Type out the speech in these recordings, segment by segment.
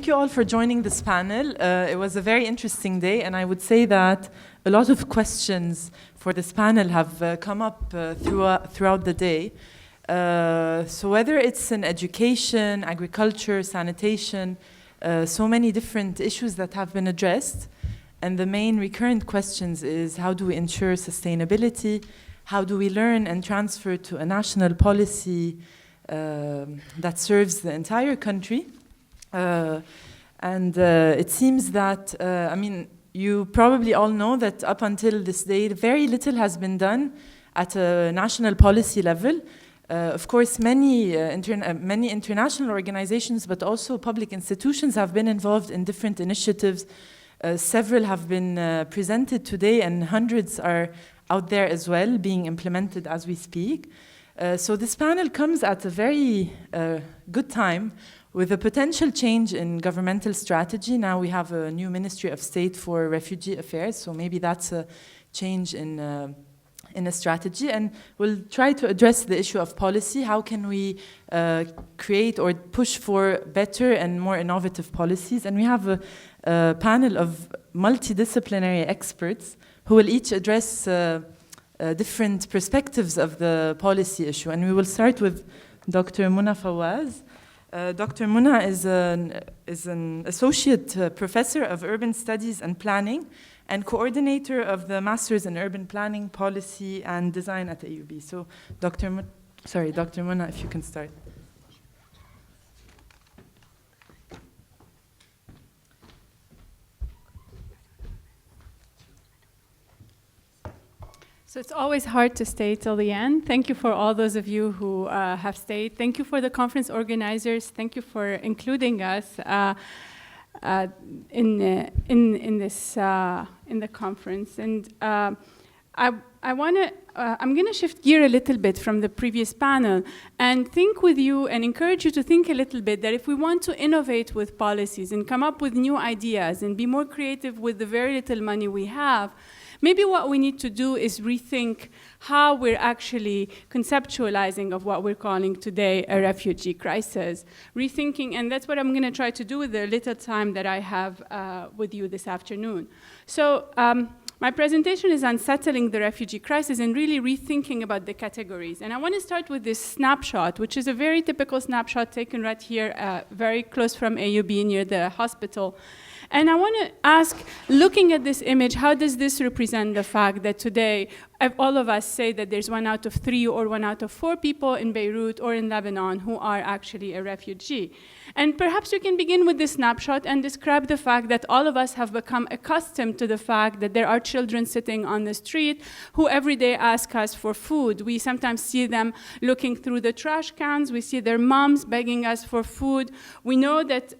thank you all for joining this panel. It was a very interesting day, and I would say that a lot of questions for this panel have come up throughout the day. So whether it's in education, agriculture, sanitation, so many different issues that have been addressed. And the main recurrent questions is, how do we ensure sustainability? How do we learn and transfer to a national policy that serves the entire country? It seems that, I mean, you probably all know that up until this day, very little has been done at a national policy level. Of course, many international organizations, but also public institutions have been involved in different initiatives. Several have been presented today, and hundreds are out there as well, being implemented as we speak. So this panel comes at a very good time with a potential change in governmental strategy. Now we have a new Ministry of State for Refugee Affairs, so maybe that's a change in a strategy, and we'll try to address the issue of policy. How can we create or push for better and more innovative policies? And we have a panel of multidisciplinary experts who will each address different perspectives of the policy issue. And we will start with Dr. Muna Fawaz. Dr. Muna is an associate professor of urban studies and planning and coordinator of the Masters in Urban Planning, Policy and Design at AUB. So Dr. Muna, if you can start. So it's always hard to stay till the end. Thank you for all those of you who have stayed. Thank you for the conference organizers. Thank you for including us in the conference. And I'm going to shift gear a little bit from the previous panel and think with you and encourage you to think a little bit that if we want to innovate with policies and come up with new ideas and be more creative with the very little money we have, maybe what we need to do is rethink how we're actually conceptualizing of what we're calling today a refugee crisis. Rethinking, and that's what I'm going to try to do with the little time that I have with you this afternoon. So my presentation is on settling the refugee crisis and really rethinking about the categories. And I want to start with this snapshot, which is a very typical snapshot taken right here, very close from AUB near the hospital. And I want to ask, looking at this image, how does this represent the fact that today all of us say that there's 1 out of 3 or 1 out of 4 people in Beirut or in Lebanon who are actually a refugee? And perhaps we can begin with this snapshot and describe the fact that all of us have become accustomed to the fact that there are children sitting on the street who every day ask us for food. We sometimes see them looking through the trash cans. We see their moms begging us for food. We know that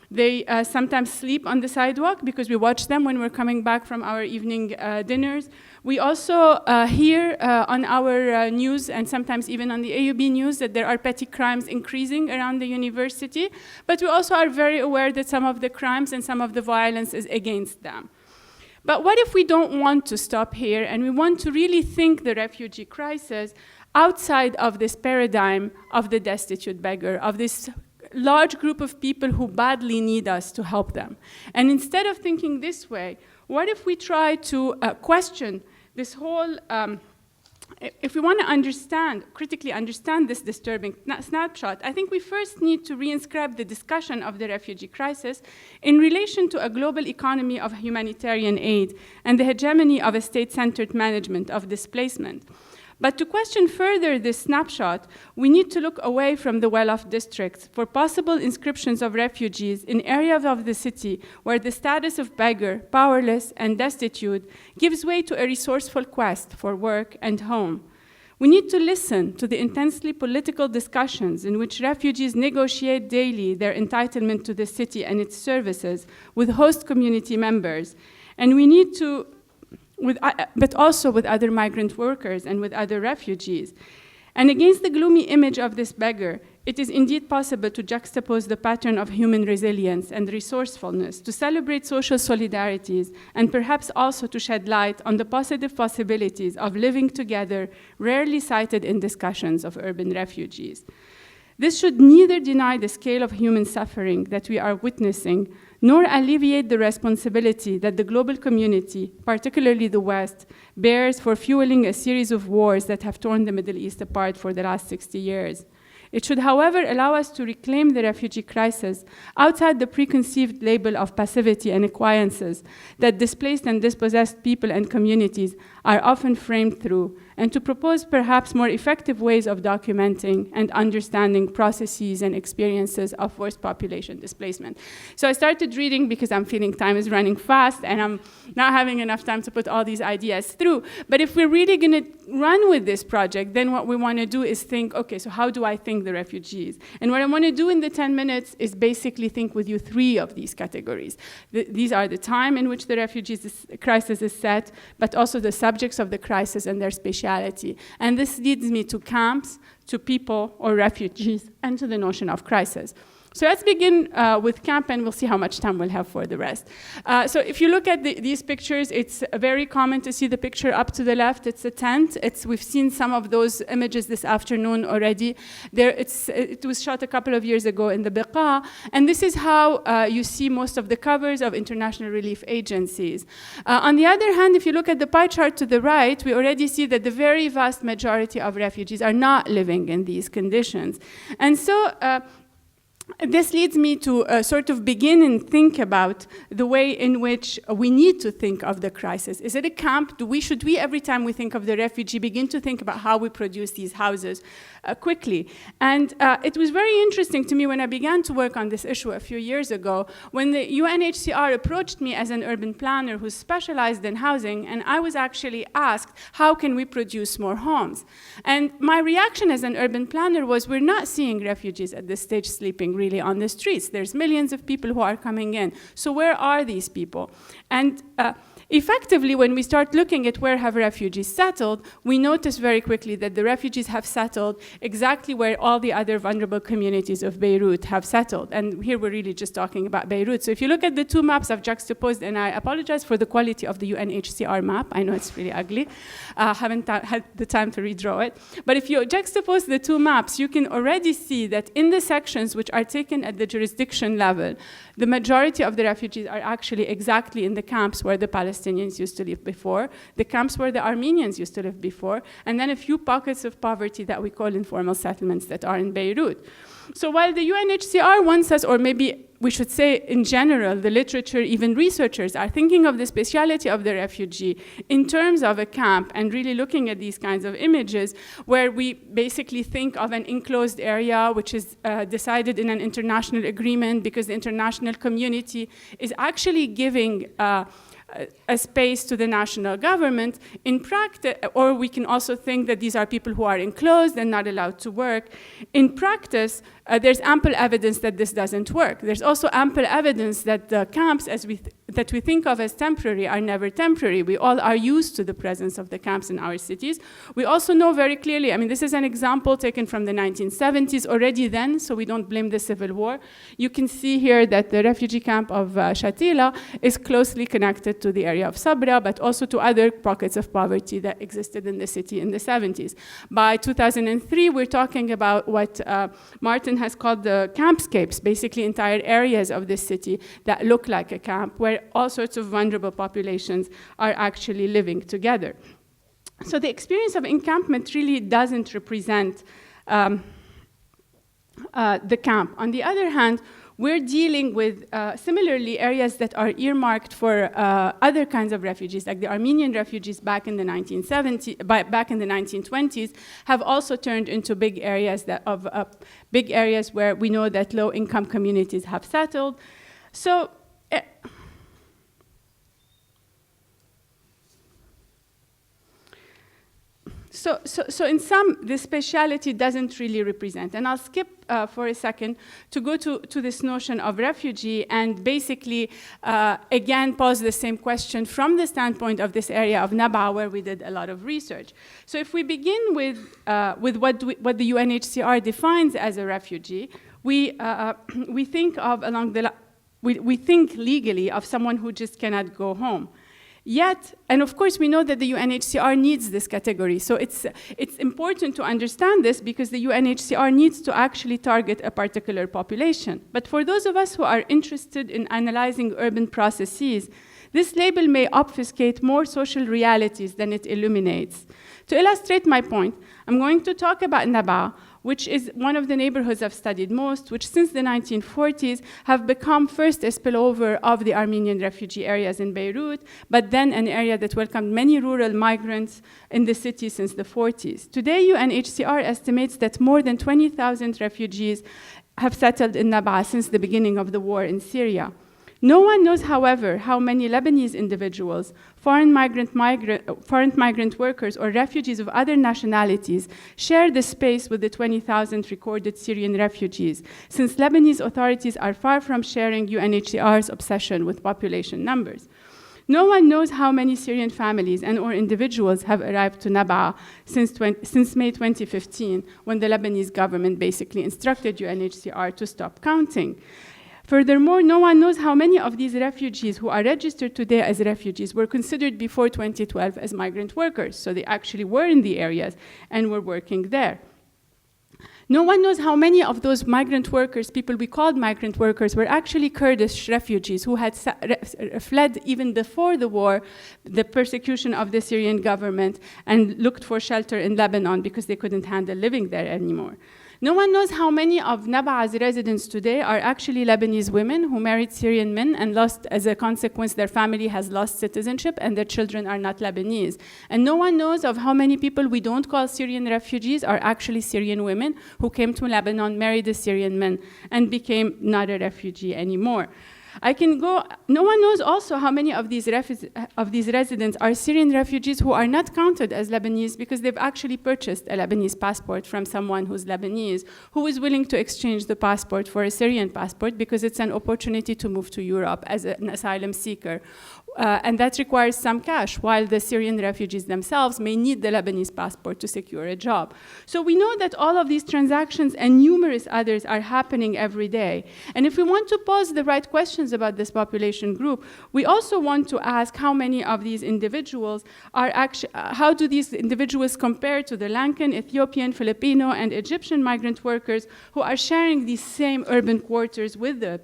they sometimes sleep on the sidewalk because we watch them when we're coming back from our evening dinners. We also hear on our news and sometimes even on the AUB news that there are petty crimes increasing around the university, but we also are very aware that some of the crimes and some of the violence is against them. But what if we don't want to stop here and we want to really think the refugee crisis outside of this paradigm of the destitute beggar, of this large group of people who badly need us to help them? And instead of thinking this way, what if we try to question this whole, if we want to critically understand this disturbing snapshot, I think we first need to reinscribe the discussion of the refugee crisis in relation to a global economy of humanitarian aid and the hegemony of a state-centered management of displacement. But to question further this snapshot, we need to look away from the well-off districts for possible inscriptions of refugees in areas of the city where the status of beggar, powerless, and destitute gives way to a resourceful quest for work and home. We need to listen to the intensely political discussions in which refugees negotiate daily their entitlement to the city and its services with host community members. And we need to but also with other migrant workers and with other refugees. And against the gloomy image of this beggar, it is indeed possible to juxtapose the pattern of human resilience and resourcefulness, to celebrate social solidarities, and perhaps also to shed light on the positive possibilities of living together, rarely cited in discussions of urban refugees. This should neither deny the scale of human suffering that we are witnessing, nor alleviate the responsibility that the global community, particularly the West, bears for fueling a series of wars that have torn the Middle East apart for the last 60 years. It should, however, allow us to reclaim the refugee crisis outside the preconceived label of passivity and acquiescence that displaced and dispossessed people and communities are often framed through, and to propose perhaps more effective ways of documenting and understanding processes and experiences of forced population displacement. So I started reading because I'm feeling time is running fast and I'm not having enough time to put all these ideas through. But if we're really going to run with this project, then what we want to do is think, okay, so how do I think the refugees? And what I want to do in the 10 minutes is basically think with you 3 of these categories. These are the time in which the refugees crisis is set, but also the subjects of the crisis and their spatiality. And this leads me to camps, to people or refugees, and to the notion of crisis. So let's begin with camp, and we'll see how much time we'll have for the rest. So if you look at these pictures, it's very common to see the picture up to the left. It's a tent. We've seen some of those images this afternoon already. It was shot a couple of years ago in the Beqa, and this is how you see most of the covers of international relief agencies. On the other hand, if you look at the pie chart to the right, we already see that the very vast majority of refugees are not living in these conditions. And so this leads me to sort of begin and think about the way in which we need to think of the crisis. Is it a camp? Should we, every time we think of the refugee, begin to think about how we produce these houses quickly? And it was very interesting to me when I began to work on this issue a few years ago, when the UNHCR approached me as an urban planner who specialized in housing, and I was actually asked, how can we produce more homes? And my reaction as an urban planner was, we're not seeing refugees at this stage sleeping really on the streets. There's millions of people who are coming in. So where are these people? And effectively, when we start looking at where have refugees settled, we notice very quickly that the refugees have settled exactly where all the other vulnerable communities of Beirut have settled. And here we're really just talking about Beirut. So if you look at the 2 maps I've juxtaposed, and I apologize for the quality of the UNHCR map. I know it's really ugly. Haven't had the time to redraw it. But if you juxtapose the 2 maps, you can already see that in the sections which are taken at the jurisdiction level, the majority of the refugees are actually exactly in the camps where the Palestinians used to live before, the camps where the Armenians used to live before, and then a few pockets of poverty that we call informal settlements that are in Beirut. So while the UNHCR wants us, or maybe we should say in general, the literature, even researchers, are thinking of the speciality of the refugee in terms of a camp and really looking at these kinds of images where we basically think of an enclosed area which is decided in an international agreement because the international community is actually giving a space to the national government in practice, or we can also think that these are people who are enclosed and not allowed to work. In practice, there's ample evidence that this doesn't work. There's also ample evidence that the camps that we think of as temporary are never temporary. We all are used to the presence of the camps in our cities. We also know very clearly, I mean, this is an example taken from the 1970s already then, so we don't blame the civil war. You can see here that the refugee camp of Shatila is closely connected to the area of Sabra, but also to other pockets of poverty that existed in the city in the 70s. By 2003, we're talking about what Martin has called the campscapes, basically entire areas of the city that look like a camp, where all sorts of vulnerable populations are actually living together. So the experience of encampment really doesn't represent the camp. On the other hand, we're dealing with, similarly, areas that are earmarked for other kinds of refugees, like the Armenian refugees back in the 1920s, have also turned into big areas where we know that low-income communities have settled. So in sum, the speciality doesn't really represent. And I'll skip for a second to go to this notion of refugee and basically, again, pose the same question from the standpoint of this area of Nab'a, where we did a lot of research. So if we begin with what the UNHCR defines as a refugee, we think of we think legally of someone who just cannot go home. Yet, and of course we know that the UNHCR needs this category, so it's important to understand this because the UNHCR needs to actually target a particular population. But for those of us who are interested in analyzing urban processes, this label may obfuscate more social realities than it illuminates. To illustrate my point, I'm going to talk about Naba, which is one of the neighborhoods I've studied most, which since the 1940s have become first a spillover of the Armenian refugee areas in Beirut, but then an area that welcomed many rural migrants in the city since the 40s. Today, UNHCR estimates that more than 20,000 refugees have settled in Naba since the beginning of the war in Syria. No one knows, however, how many Lebanese individuals, foreign migrant workers, or refugees of other nationalities share the space with the 20,000 recorded Syrian refugees, since Lebanese authorities are far from sharing UNHCR's obsession with population numbers. No one knows how many Syrian families and/or individuals have arrived to Naba since May 2015, when the Lebanese government basically instructed UNHCR to stop counting. Furthermore, no one knows how many of these refugees who are registered today as refugees were considered before 2012 as migrant workers, so they actually were in the areas and were working there. No one knows how many of those migrant workers, people we called migrant workers, were actually Kurdish refugees who had fled even before the war, the persecution of the Syrian government, and looked for shelter in Lebanon because they couldn't handle living there anymore. No one knows how many of Naba''s residents today are actually Lebanese women who married Syrian men and lost, as a consequence, their family has lost citizenship and their children are not Lebanese. And no one knows of how many people we don't call Syrian refugees are actually Syrian women who came to Lebanon, married a Syrian man, and became not a refugee anymore. No one knows also how many of these residents are Syrian refugees who are not counted as Lebanese because they've actually purchased a Lebanese passport from someone who's Lebanese, who is willing to exchange the passport for a Syrian passport because it's an opportunity to move to Europe as an asylum seeker. And that requires some cash, while the Syrian refugees themselves may need the Lebanese passport to secure a job. So we know that all of these transactions and numerous others are happening every day. And if we want to pose the right questions about this population group, we also want to ask how many of these individuals are actually, how do these individuals compare to the Lankan, Ethiopian, Filipino, and Egyptian migrant workers who are sharing these same urban quarters with the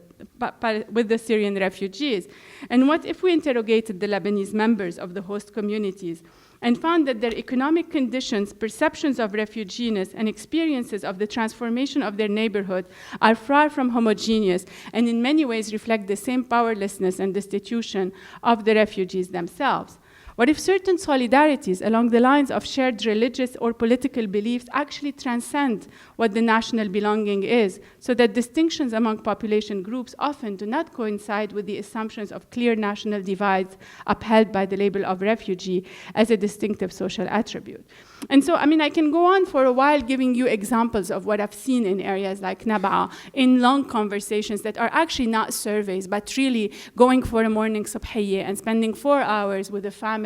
Syrian refugees? And what if we interrogated the Lebanese members of the host communities and found that their economic conditions, perceptions of refugees, and experiences of the transformation of their neighborhood are far from homogeneous and in many ways reflect the same powerlessness and destitution of the refugees themselves? What if certain solidarities along the lines of shared religious or political beliefs actually transcend what the national belonging is, so that distinctions among population groups often do not coincide with the assumptions of clear national divides upheld by the label of refugee as a distinctive social attribute? And so, I mean, I can go on for a while giving you examples of what I've seen in areas like Naba, in long conversations that are actually not surveys, but really going for a morning subhiyya and spending 4 hours with a family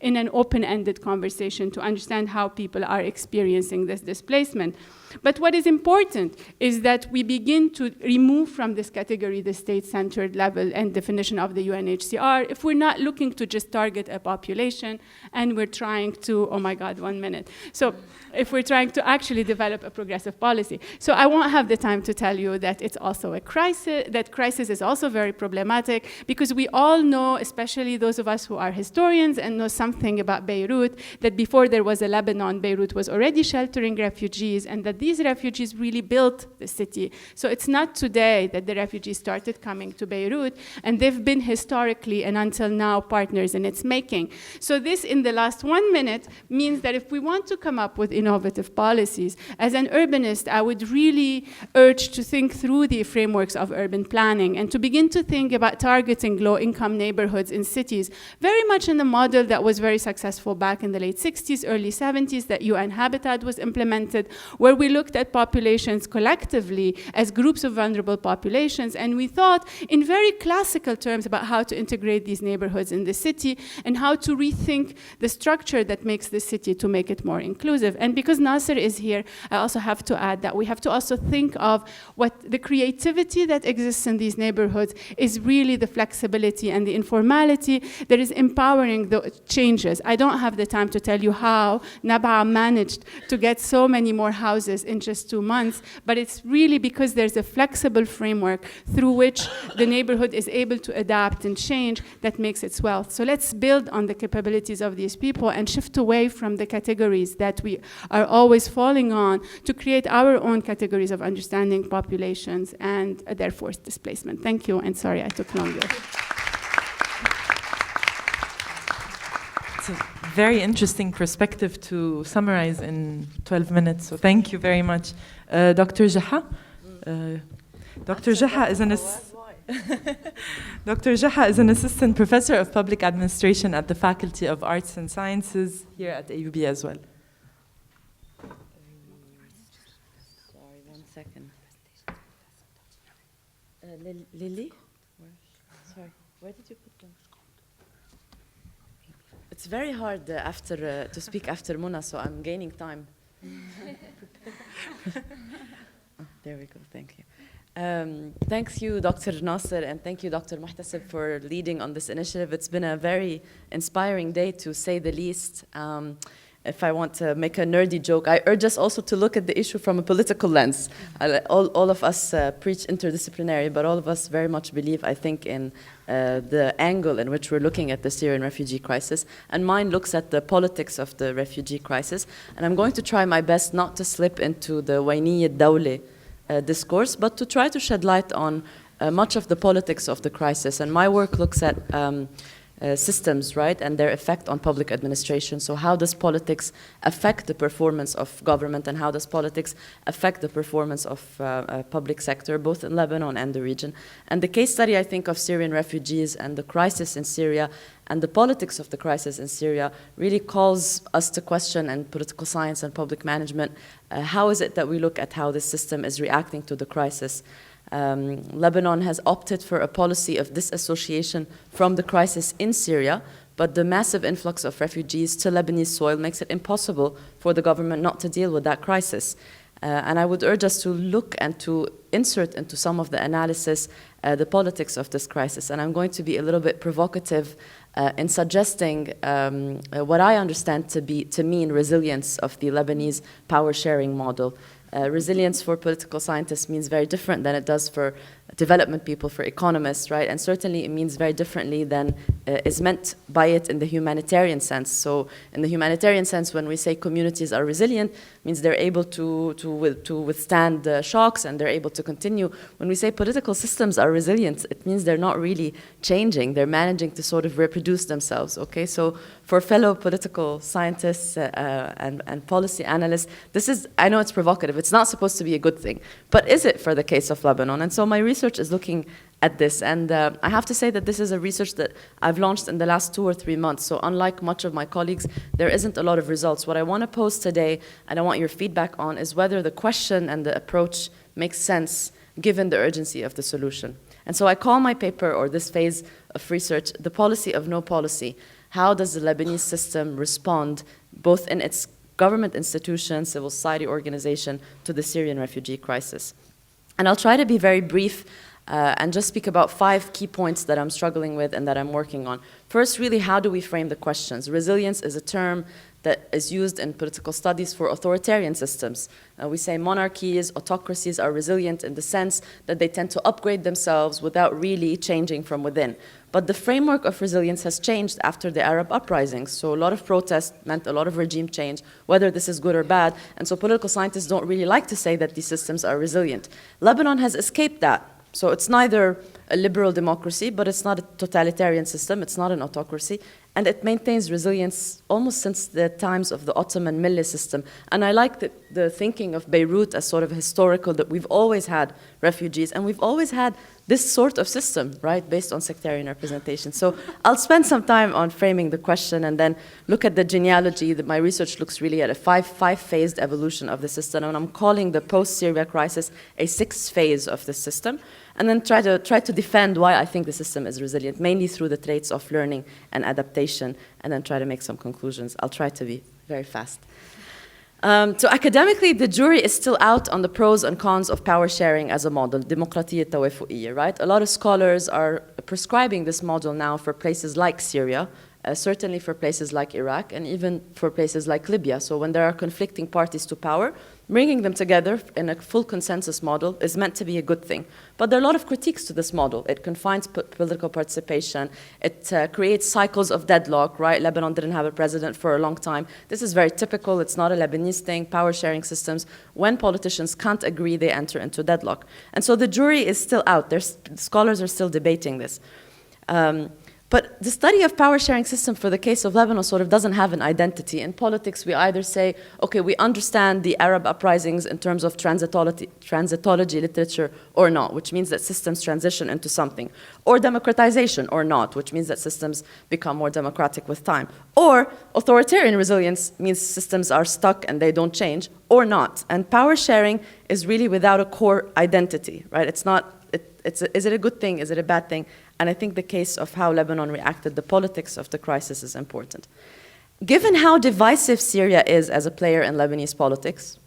in an open-ended conversation to understand how people are experiencing this displacement. But what is important is that we begin to remove from this category the state-centered level and definition of the UNHCR if we're not looking to just target a population and we're trying to, oh my God, 1 minute. So if we're trying to actually develop a progressive policy. So I won't have the time to tell you that it's also a crisis, that crisis is also very problematic, because we all know, especially those of us who are historians and know something about Beirut, that before there was a Lebanon, Beirut was already sheltering refugees, and that these refugees really built the city. So it's not today that the refugees started coming to Beirut, and they've been historically and until now partners in its making. So this, in the last 1 minute, means that if we want to come up with innovative policies, as an urbanist, I would really urge to think through the frameworks of urban planning and to begin to think about targeting low-income neighborhoods in cities, very much in the model that was very successful back in the late 60s, early 70s, that UN Habitat was implemented, where we looked at populations collectively as groups of vulnerable populations, and we thought in very classical terms about how to integrate these neighborhoods in the city and how to rethink the structure that makes the city to make it more inclusive. And because Nasser is here, I also have to add that we have to also think of what the creativity that exists in these neighborhoods is really the flexibility and the informality that is empowering the changes. I don't have the time to tell you how Nabha managed to get so many more houses in just 2 months, but it's really because there's a flexible framework through which the neighborhood is able to adapt and change that makes its wealth. So let's build on the capabilities of these people and shift away from the categories that we are always falling on to create our own categories of understanding populations and their forced displacement. Thank you, and sorry I took longer. It's a very interesting perspective to summarize in 12 minutes, so thank you very much. Dr. Jaha? Dr. Jaha is an Dr. Jaha is an assistant professor of public administration at the Faculty of Arts and Sciences here at AUB as well. Sorry, 1 second. Lily? Sorry, where did you put them? It's very hard to speak after Mona, so I'm gaining time. Oh, there we go, thank you. Thank you, Dr. Nasser, and thank you, Dr. Muhtasib, for leading on this initiative. It's been a very inspiring day, to say the least. If I want to make a nerdy joke, I urge us also to look at the issue from a political lens. All of us preach interdisciplinary, but all of us very much believe, I think, in the angle in which we're looking at the Syrian refugee crisis. And mine looks at the politics of the refugee crisis. And I'm going to try my best not to slip into the Wayniyya Dawla discourse, but to try to shed light on much of the politics of the crisis. And my work looks at systems, right, and their effect on public administration. So how does politics affect the performance of government, and how does politics affect the performance of public sector, both in Lebanon and the region? And the case study, I think, of Syrian refugees and the crisis in Syria and the politics of the crisis in Syria really calls us to question, and political science and public management, how is it that we look at how this system is reacting to the crisis? Lebanon has opted for a policy of disassociation from the crisis in Syria, but the massive influx of refugees to Lebanese soil makes it impossible for the government not to deal with that crisis. And I would urge us to look and to insert into some of the analysis the politics of this crisis. And I'm going to be a little bit provocative in suggesting what I understand to mean resilience of the Lebanese power-sharing model. Resilience for political scientists means very different than it does for development people, for economists, right? And certainly it means very differently than is meant by it in the humanitarian sense. So in the humanitarian sense, when we say communities are resilient, means they're able to withstand shocks and they're able to continue. When we say political systems are resilient, it means they're not really changing. They're managing to sort of reproduce themselves, okay? So for fellow political scientists and policy analysts, this is, I know it's provocative, it's not supposed to be a good thing, but is it for the case of Lebanon? And so my research is looking at this, and I have to say that this is a research that I've launched in the last 2 or 3 months, so unlike much of my colleagues, there isn't a lot of results. What I want to pose today, and I want your feedback on, is whether the question and the approach makes sense given the urgency of the solution. And so I call my paper, or this phase of research, the policy of no policy. How does the Lebanese system respond, both in its government institutions, civil society organization, to the Syrian refugee crisis? And I'll try to be very brief and just speak about 5 key points that I'm struggling with and that I'm working on. First, really, how do we frame the questions? Resilience is a term that is used in political studies for authoritarian systems. We say monarchies, autocracies are resilient in the sense that they tend to upgrade themselves without really changing from within. But the framework of resilience has changed after the Arab uprisings. So a lot of protest meant a lot of regime change, whether this is good or bad. And so political scientists don't really like to say that these systems are resilient. Lebanon has escaped that. So it's neither a liberal democracy, but it's not a totalitarian system, it's not an autocracy, and it maintains resilience almost since the times of the Ottoman Milli system. And I like the thinking of Beirut as sort of historical, that we've always had refugees, and we've always had this sort of system, right, based on sectarian representation. So I'll spend some time on framing the question and then look at the genealogy. My research looks really at a five-phased evolution of the system, and I'm calling the post-Syria crisis a 6th phase of the system, and then try to defend why I think the system is resilient, mainly through the traits of learning and adaptation, and then try to make some conclusions. I'll try to be very fast. So academically, the jury is still out on the pros and cons of power sharing as a model, ديمقراطية توافقية, right? A lot of scholars are prescribing this model now for places like Syria, certainly for places like Iraq, and even for places like Libya. So when there are conflicting parties to power, bringing them together in a full consensus model is meant to be a good thing. But there are a lot of critiques to this model. It confines political participation. It creates cycles of deadlock, right? Lebanon didn't have a president for a long time. This is very typical. It's not a Lebanese thing. Power sharing systems, when politicians can't agree, they enter into deadlock. And so the jury is still out. Scholars are still debating this. But the study of power sharing system for the case of Lebanon sort of doesn't have an identity. In politics, we either say, okay, we understand the Arab uprisings in terms of transitology literature or not, which means that systems transition into something. Or democratization or not, which means that systems become more democratic with time. Or authoritarian resilience means systems are stuck and they don't change, or not. And power sharing is really without a core identity, right? It's not, is it a good thing? Is it a bad thing? And I think the case of how Lebanon reacted, the politics of the crisis is important. Given how divisive Syria is as a player in Lebanese politics,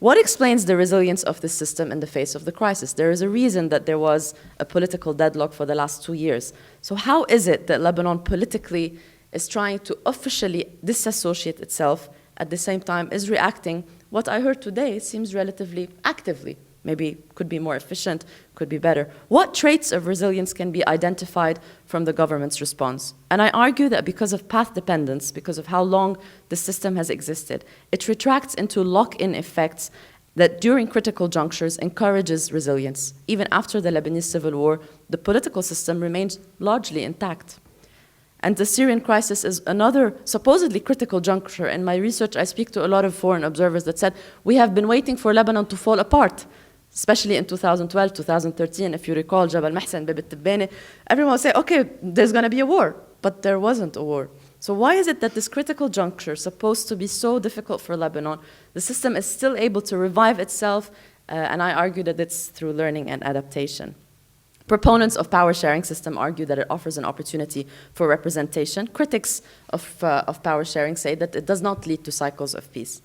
what explains the resilience of the system in the face of the crisis? There is a reason that there was a political deadlock for the last 2 years. So how is it that Lebanon politically is trying to officially disassociate itself, at the same time is reacting, what I heard today seems relatively actively? Maybe could be more efficient, could be better. What traits of resilience can be identified from the government's response? And I argue that because of path dependence, because of how long the system has existed, it retracts into lock-in effects that during critical junctures encourages resilience. Even after the Lebanese civil war, the political system remained largely intact. And the Syrian crisis is another supposedly critical juncture. In my research, I speak to a lot of foreign observers that said, we have been waiting for Lebanon to fall apart, especially in 2012, 2013, if you recall, Jabal Mahsen, Bib al-Tibbani, everyone would say, okay, there's going to be a war, but there wasn't a war. So why is it that this critical juncture, supposed to be so difficult for Lebanon, the system is still able to revive itself, and I argue that it's through learning and adaptation. Proponents of power sharing system argue that it offers an opportunity for representation. Critics of power sharing say that it does not lead to cycles of peace.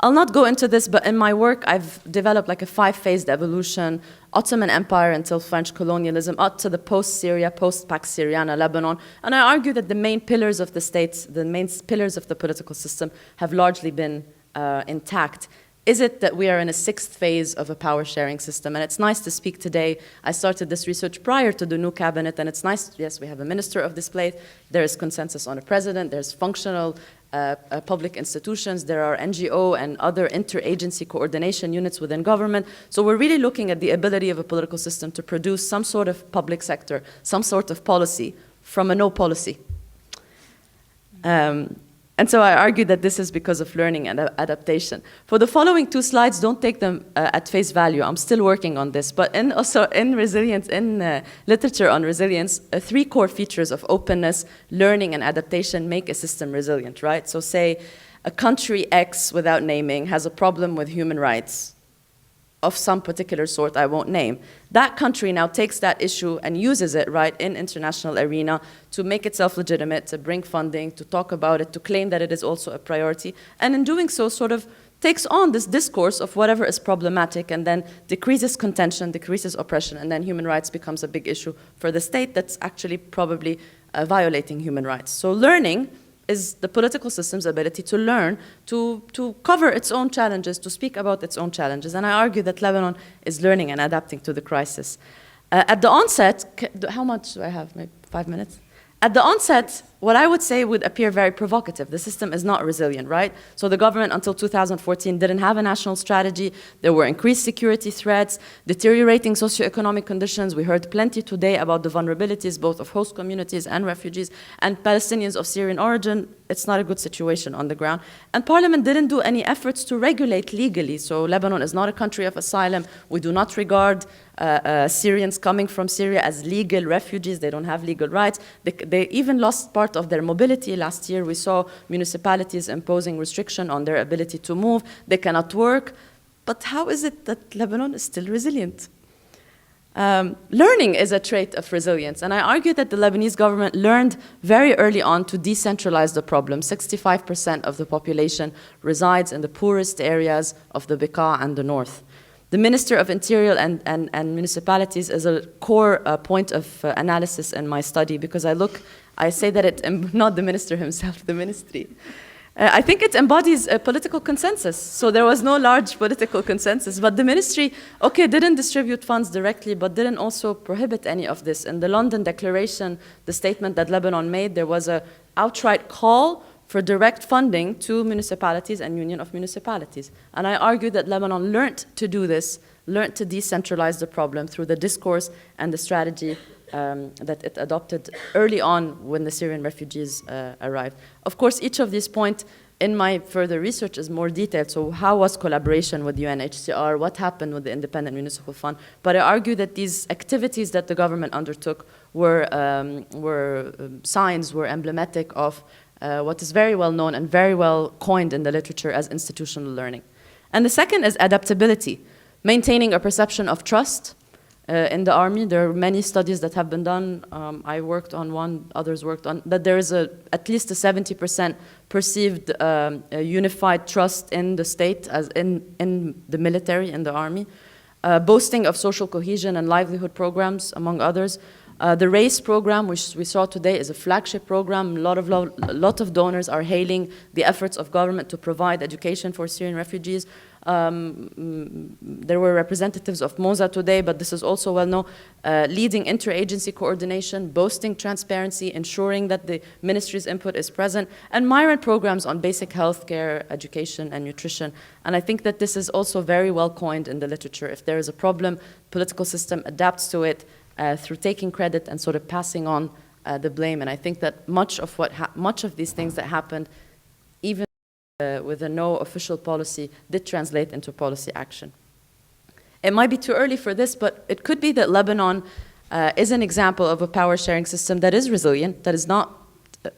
I'll not go into this, but in my work, I've developed like a 5-phased evolution, Ottoman Empire until French colonialism, up to the post-Syria, post-Pax Syriana, Lebanon. And I argue that the main pillars of the states, the main pillars of the political system have largely been intact. Is it that we are in a 6th phase of a power-sharing system? And it's nice to speak today. I started this research prior to the new cabinet, and it's nice, yes, we have a minister of this place, there is consensus on a president, there's functional public institutions, there are NGO and other interagency coordination units within government. So we're really looking at the ability of a political system to produce some sort of public sector, some sort of policy from a no policy. And so I argue that this is because of learning and adaptation. For the following 2 slides, don't take them at face value. I'm still working on this. But also in resilience, in literature on resilience, 3 core features of openness, learning, and adaptation make a system resilient, right? So say a country X, without naming, has a problem with human rights of some particular sort I won't name. That country now takes that issue and uses it, right, in international arena to make itself legitimate, to bring funding, to talk about it, to claim that it is also a priority, and in doing so sort of takes on this discourse of whatever is problematic and then decreases contention, decreases oppression, and then human rights becomes a big issue for the state that's actually probably violating human rights. So learning is the political system's ability to learn, to cover its own challenges, to speak about its own challenges. And I argue that Lebanon is learning and adapting to the crisis. At the onset, how much do I have? Maybe 5 minutes? At the onset, what I would say would appear very provocative. The system is not resilient, right? So the government until 2014 didn't have a national strategy. There were increased security threats, deteriorating socioeconomic conditions. We heard plenty today about the vulnerabilities both of host communities and refugees and Palestinians of Syrian origin. It's not a good situation on the ground. And Parliament didn't do any efforts to regulate legally. So Lebanon is not a country of asylum. We do not regard Syrians coming from Syria as legal refugees. They don't have legal rights. They even lost part of their mobility. Last year we saw municipalities imposing restriction on their ability to move. They cannot work. But how is it that Lebanon is still resilient? Learning is a trait of resilience, and I argue that the Lebanese government learned very early on to decentralize the problem. 65% of the population resides in the poorest areas of the Bekaa and the north. The Minister of Interior and Municipalities is a core point of analysis in my study, because I say that not the minister himself, the ministry. I think it embodies a political consensus. So there was no large political consensus, but the ministry, okay, didn't distribute funds directly, but didn't also prohibit any of this. In the London Declaration, the statement that Lebanon made, there was an outright call for direct funding to municipalities and Union of Municipalities. And I argue that Lebanon learned to do this, learned to decentralize the problem through the discourse and the strategy that it adopted early on when the Syrian refugees arrived. Of course, each of these points in my further research is more detailed. So how was collaboration with UNHCR? What happened with the Independent Municipal Fund? But I argue that these activities that the government undertook were signs, were emblematic of what is very well known and very well coined in the literature as institutional learning. And the second is adaptability, maintaining a perception of trust. In the army, there are many studies that have been done. I worked on one, others worked on, that there is at least a 70% perceived unified trust in the state, as in the military, in the army. Boasting of social cohesion and livelihood programs, among others. The RACE program, which we saw today, is a flagship program. A lot of donors are hailing the efforts of government to provide education for Syrian refugees. There were representatives of MOSA today, but this is also well known, leading interagency coordination, boasting transparency, ensuring that the ministry's input is present, and migrant programs on basic health care, education, and nutrition. And I think that this is also very well coined in the literature. If there is a problem, political system adapts to it through taking credit and sort of passing on the blame. And I think that much of these things that happened, even with a no official policy, did translate into policy action. It might be too early for this, but it could be that Lebanon is an example of a power sharing system that is resilient, that is not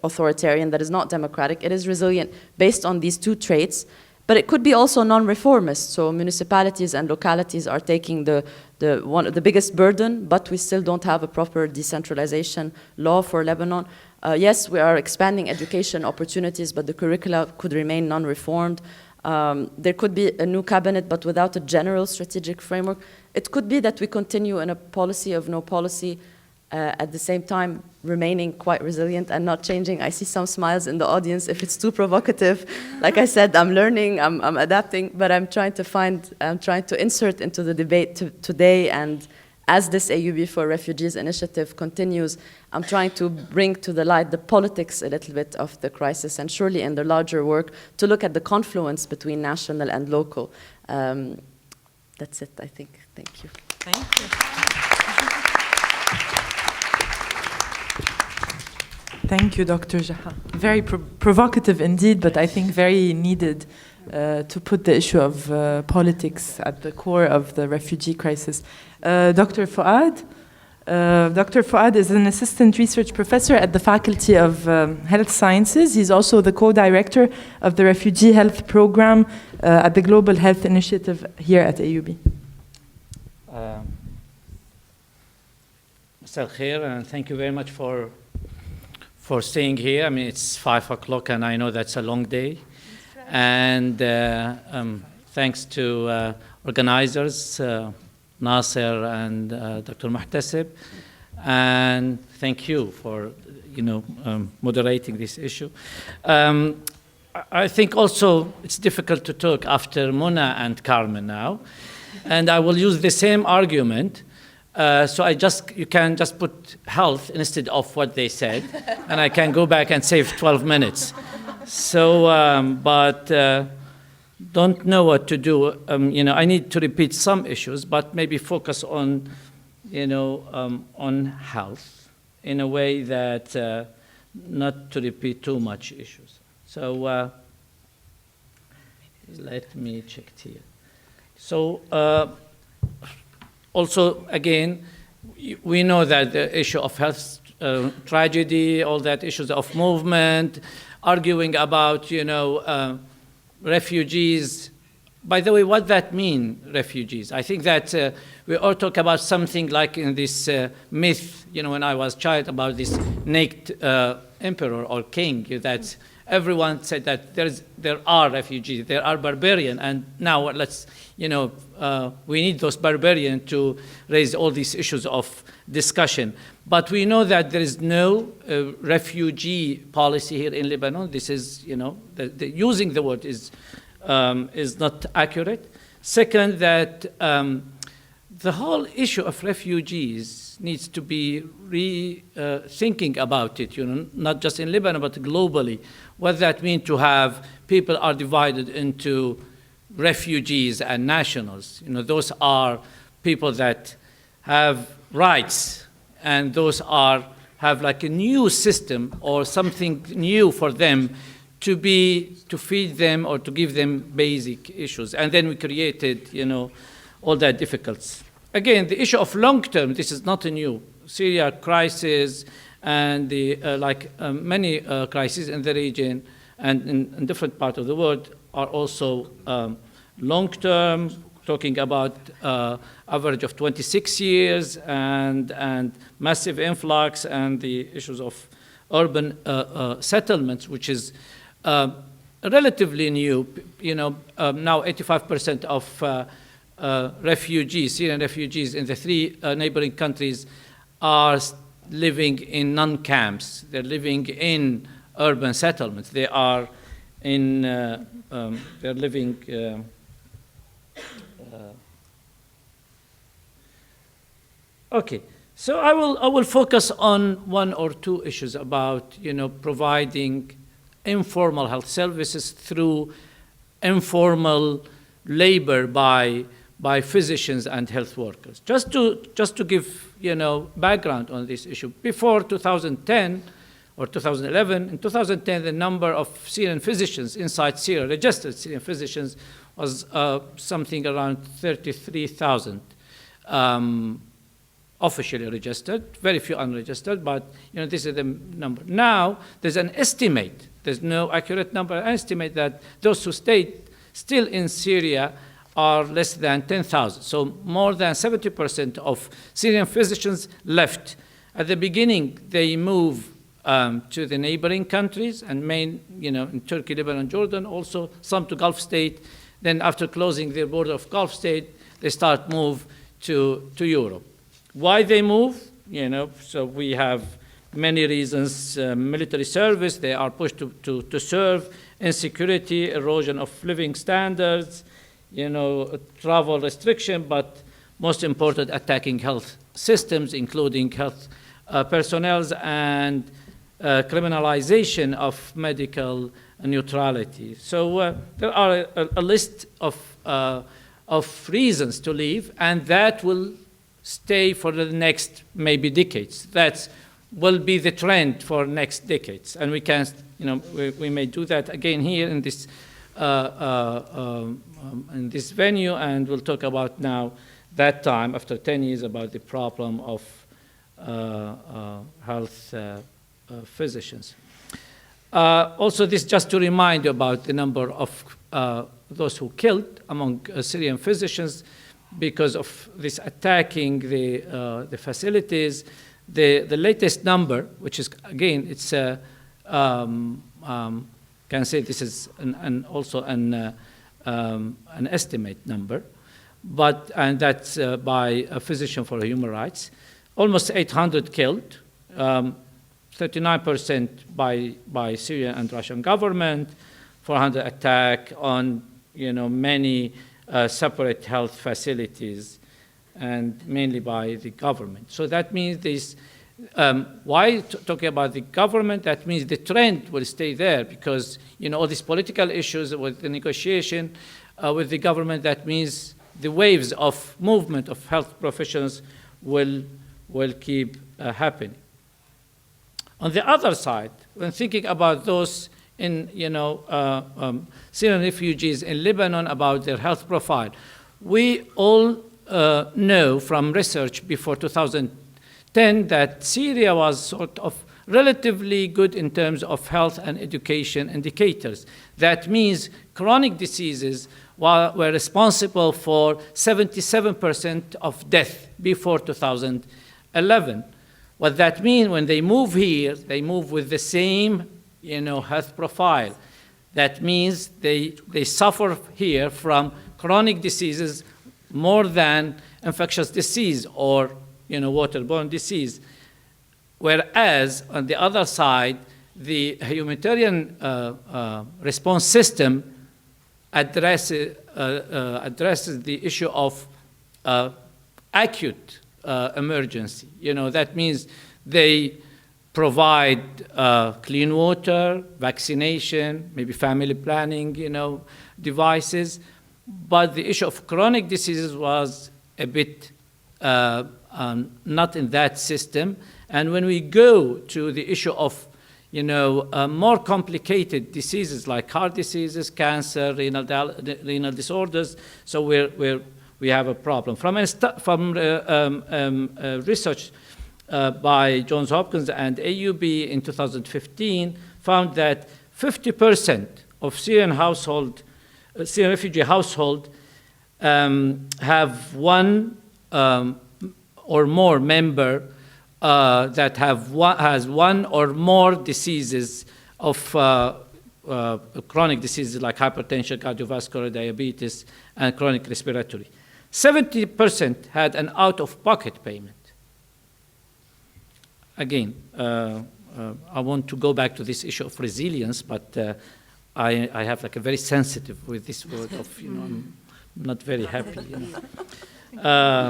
authoritarian, that is not democratic. It is resilient based on these two traits, but it could be also non-reformist. So municipalities and localities are taking the biggest burden, but we still don't have a proper decentralization law for Lebanon. Yes, we are expanding education opportunities, but the curricula could remain non-reformed. There could be a new cabinet, but without a general strategic framework. It could be that we continue in a policy of no policy, at the same time remaining quite resilient and not changing. I see some smiles in the audience. If it's too provocative, like I said, I'm learning, I'm adapting, but I'm trying to insert into the debate today. And as this AUB4Refugees initiative continues, I'm trying to bring to the light the politics a little bit of the crisis, and surely in the larger work to look at the confluence between national and local. That's it, I think. Thank you. Thank you. Thank you, Dr. Jaha. Very provocative indeed, but I think very needed to put the issue of politics at the core of the refugee crisis. Dr. Fuad. Dr. Fuad is an assistant research professor at the Faculty of Health Sciences. He's also the co-director of the Refugee Health Program at the Global Health Initiative here at AUB. Mr. Khair, and thank you very much for staying here. I mean, it's 5 o'clock, and I know that's a long day. And thanks to organizers, Nasser and Dr. Muhtasib, and thank you for moderating this issue. I think also it's difficult to talk after Mona and Carmen now, and I will use the same argument. So you can just put health instead of what they said, and I can go back and save 12 minutes. So, but don't know what to do. I need to repeat some issues, but maybe focus on, on health in a way that not to repeat too much issues. So let me check here. So. Also, again, we know that the issue of health tragedy, all that issues of movement, arguing about, refugees by the way, what that mean, refugees? I think that we all talk about something like in this myth, when I was a child, about this naked emperor or king, that everyone said that there are refugees, there are barbarians, and now let's, we need those barbarians to raise all these issues of discussion. But we know that there is no refugee policy here in Lebanon. This is, using the word is not accurate. Second, that the whole issue of refugees needs to be thinking about it, not just in Lebanon, but globally. What that means to have people are divided into refugees and nationals. Those are people that have rights, and those have like a new system or something new for them to feed them or to give them basic issues. And then we created, all that difficulties. Again, the issue of long term, this is not a new. Syria crisis and the many crises in the region and in different parts of the world are also long term, talking about average of 26 years and massive influx and the issues of urban settlements, which is relatively new. Now 85% of refugees, Syrian refugees in the three neighboring countries are living in non-camps. They're living in urban settlements. They are in, they're living, okay. So I will focus on one or two issues about, providing informal health services through informal labor by physicians and health workers. Just to give background on this issue, before 2010 or 2011, in 2010 the number of Syrian physicians inside Syria, registered Syrian physicians, was something around 33,000 officially registered, very few unregistered, but this is the number. Now there's an estimate. There's no accurate number. An estimate that those who stayed still in Syria are less than 10,000. So more than 70% of Syrian physicians left. At the beginning, they moved to the neighboring countries and in Turkey, Lebanon, Jordan, also some to Gulf state. Then after closing their border of Gulf state, they start move to Europe. Why they move? So we have many reasons. Military service, they are pushed to serve, insecurity, erosion of living standards, travel restriction, but most important, attacking health systems, including health personnel and criminalization of medical neutrality. So there are a list of reasons to leave, and that will stay for the next maybe decades. That will be the trend for next decades, and we can, we may do that again here in this venue, and we'll talk about now that time after 10 years about the problem of health physicians. Also, this just to remind you about the number of those who killed among Syrian physicians because of this attacking the facilities. The latest number, which is again, it's can say this is also an estimate number, and that's by a physician for human rights. Almost 800 killed, 39% by Syrian and Russian government, 400 attack on many separate health facilities, and mainly by the government. So that means this. Why talking about the government? That means the trend will stay there because all these political issues with the negotiation with the government. That means the waves of movement of health professionals will keep happening. On the other side, when thinking about those in Syrian refugees in Lebanon about their health profile, we all know from research before 2010 that Syria was sort of relatively good in terms of health and education indicators. That means chronic diseases were responsible for 77% of death before 2011. What that means, when they move here, they move with the same, health profile. That means they suffer here from chronic diseases more than infectious disease or, waterborne disease. Whereas, on the other side, the humanitarian response system addresses the issue of acute emergency. That means they provide clean water, vaccination, maybe family planning, devices. But the issue of chronic diseases was a bit not in that system. And when we go to the issue of more complicated diseases like heart diseases, cancer, renal disorders, so we have a problem. From research by Johns Hopkins and AUB in 2015 found that 50% of Syrian refugee household have one or more member that has one or more diseases of chronic diseases like hypertension, cardiovascular, diabetes, and chronic respiratory. 70% had an out-of-pocket payment. Again, I want to go back to this issue of resilience, but I have like a very sensitive with this word of, I'm not very happy. Now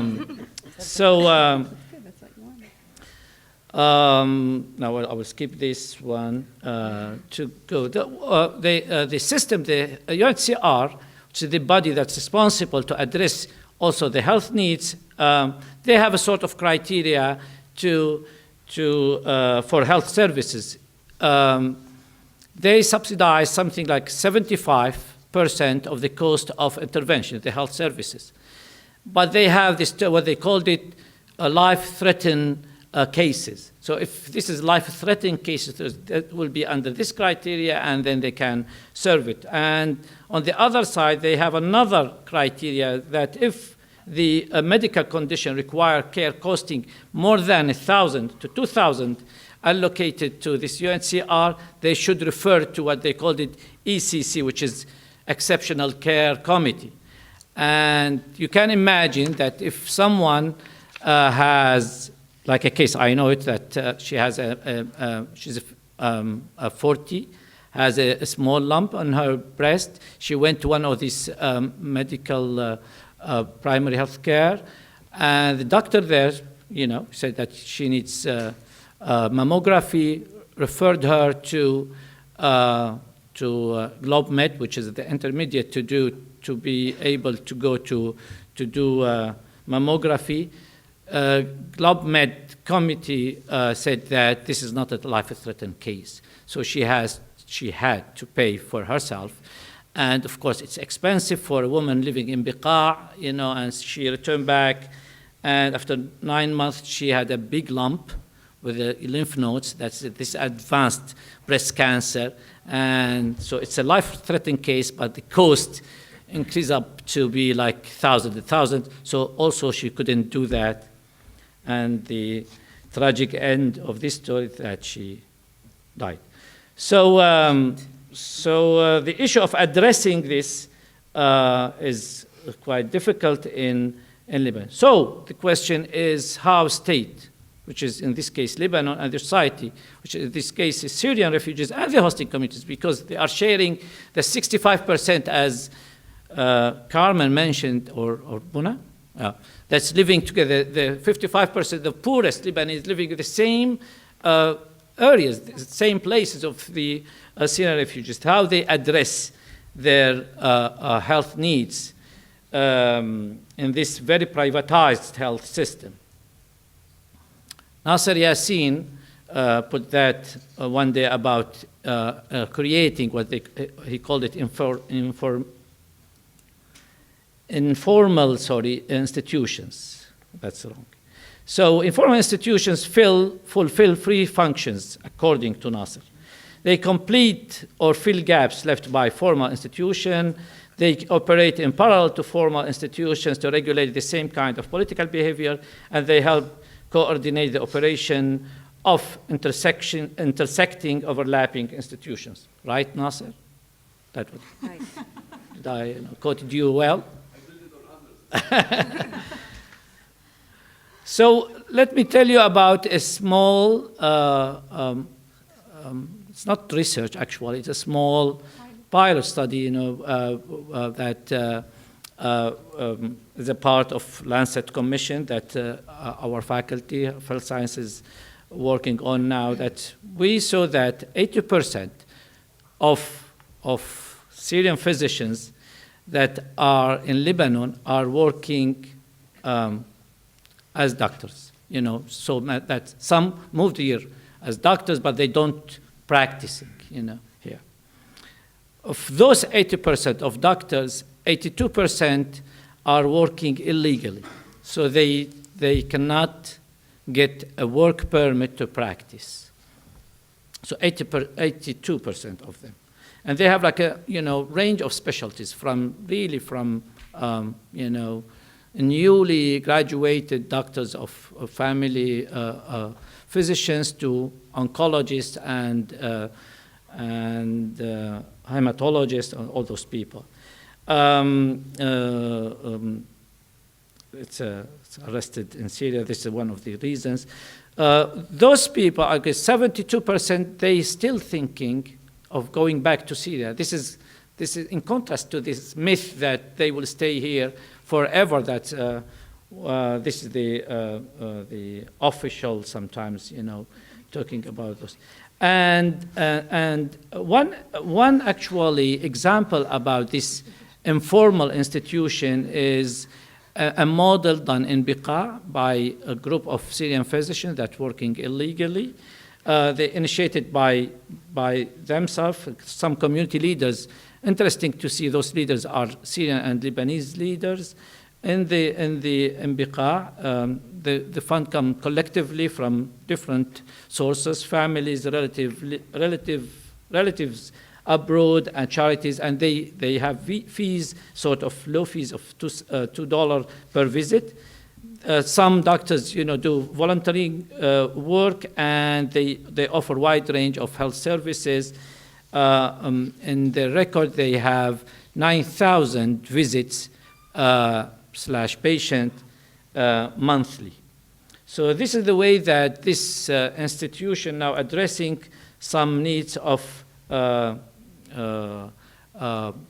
I will skip this one to go. The system, the UNHCR, which is the body that's responsible to address also the health needs, they have a sort of criteria for health services. They subsidize something like 75% of the cost of intervention, the health services. But they have this, what they called it, life-threatening cases. So if this is life-threatening cases, that will be under this criteria, and then they can serve it. And on the other side, they have another criteria that if the medical condition require care costing more than 1,000 to 2,000 allocated to this UNHCR, they should refer to what they called it ECC, which is Exceptional Care Committee. And you can imagine that if someone has, like a case, I know it, that she has she's 40, has a small lump on her breast. She went to one of these medical primary health care, and the doctor there, said that she needs mammography, referred her to GlobeMed, which is the intermediate to be able to go to do mammography. GlobeMed committee said that this is not a life-threatening case, so she had to pay for herself. And of course, it's expensive for a woman living in Biqa', and she returned back. And after 9 months, she had a big lump with the lymph nodes. That's this advanced breast cancer. And so it's a life-threatening case, but the cost increased up to be like 1,000. So also she couldn't do that. And the tragic end of this story is that she died. So the issue of addressing this is quite difficult in Lebanon. So the question is how state, which is in this case Lebanon, and the society, which in this case is Syrian refugees and the hosting communities, because they are sharing the 65% as Carmen mentioned, or Buna, that's living together. The 55%, the poorest Lebanese living in the same areas, the same places of the Syrian refugees, how they address their health needs in this very privatized health system. Nasser Yassin put that one day about creating what he called it informal institutions. That's wrong. So informal institutions fulfill three functions, according to Nasser. They complete or fill gaps left by formal institutions. They operate in parallel to formal institutions to regulate the same kind of political behavior, and they help coordinate the operation of intersecting, overlapping institutions. Right, Nasser? That was, Right. did I quoted you well? So let me tell you about a small, it's not research actually, it's a small pilot study, that is a part of Lancet Commission that our faculty of health sciences working on now, that we saw that 80% of Syrian physicians that are in Lebanon are working as doctors, so that some moved here as doctors, but they don't practicing, here. Of those 80% of doctors, 82% are working illegally. So they cannot get a work permit to practice. So 82% of them. And they have like a, range of specialties from newly graduated doctors of family physicians to oncologists and hematologists, and all those people. It's arrested in Syria. This is one of the reasons. Those people, I guess 72%, they still thinking of going back to Syria. This is in contrast to this myth that they will stay here forever. That this is the official sometimes, talking about those. And one actually example about this informal institution is a model done in Biqa by a group of Syrian physicians that working illegally. They initiated by themselves, some community leaders. Interesting to see those leaders are Syrian and Lebanese leaders. In Biqa, the fund come collectively from different sources, families, relatives abroad, and charities, and they have fees, sort of low fees of $2 per visit. Some doctors, do volunteering work, and they offer wide range of health services. In the record, they have 9,000 visits / patient monthly. So this is the way that this institution now addressing some needs of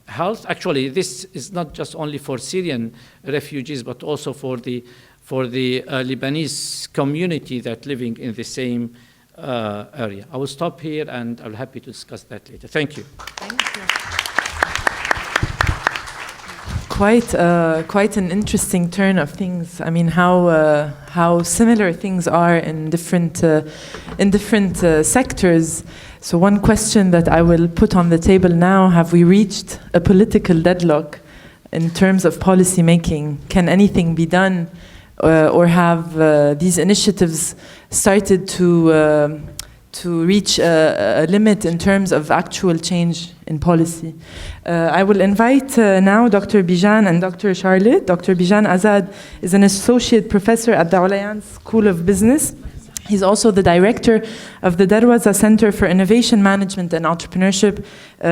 health. Actually, this is not just only for Syrian refugees, but also for the Lebanese community that living in the same area. I will stop here, and I'll be happy to discuss that later. Thank you. Thank you. Quite an interesting turn of things. I mean, how similar things are in different sectors. So one question that I will put on the table now: have we reached a political deadlock in terms of policy making? Can anything be done, or have these initiatives started to reach a limit in terms of actual change in policy? I will invite now Dr. Bijan and Dr. Charlotte. Dr. Bijan Azad is an associate professor at the Ulayan School of Business. He's also the director of the Darwaza Center for Innovation Management and Entrepreneurship.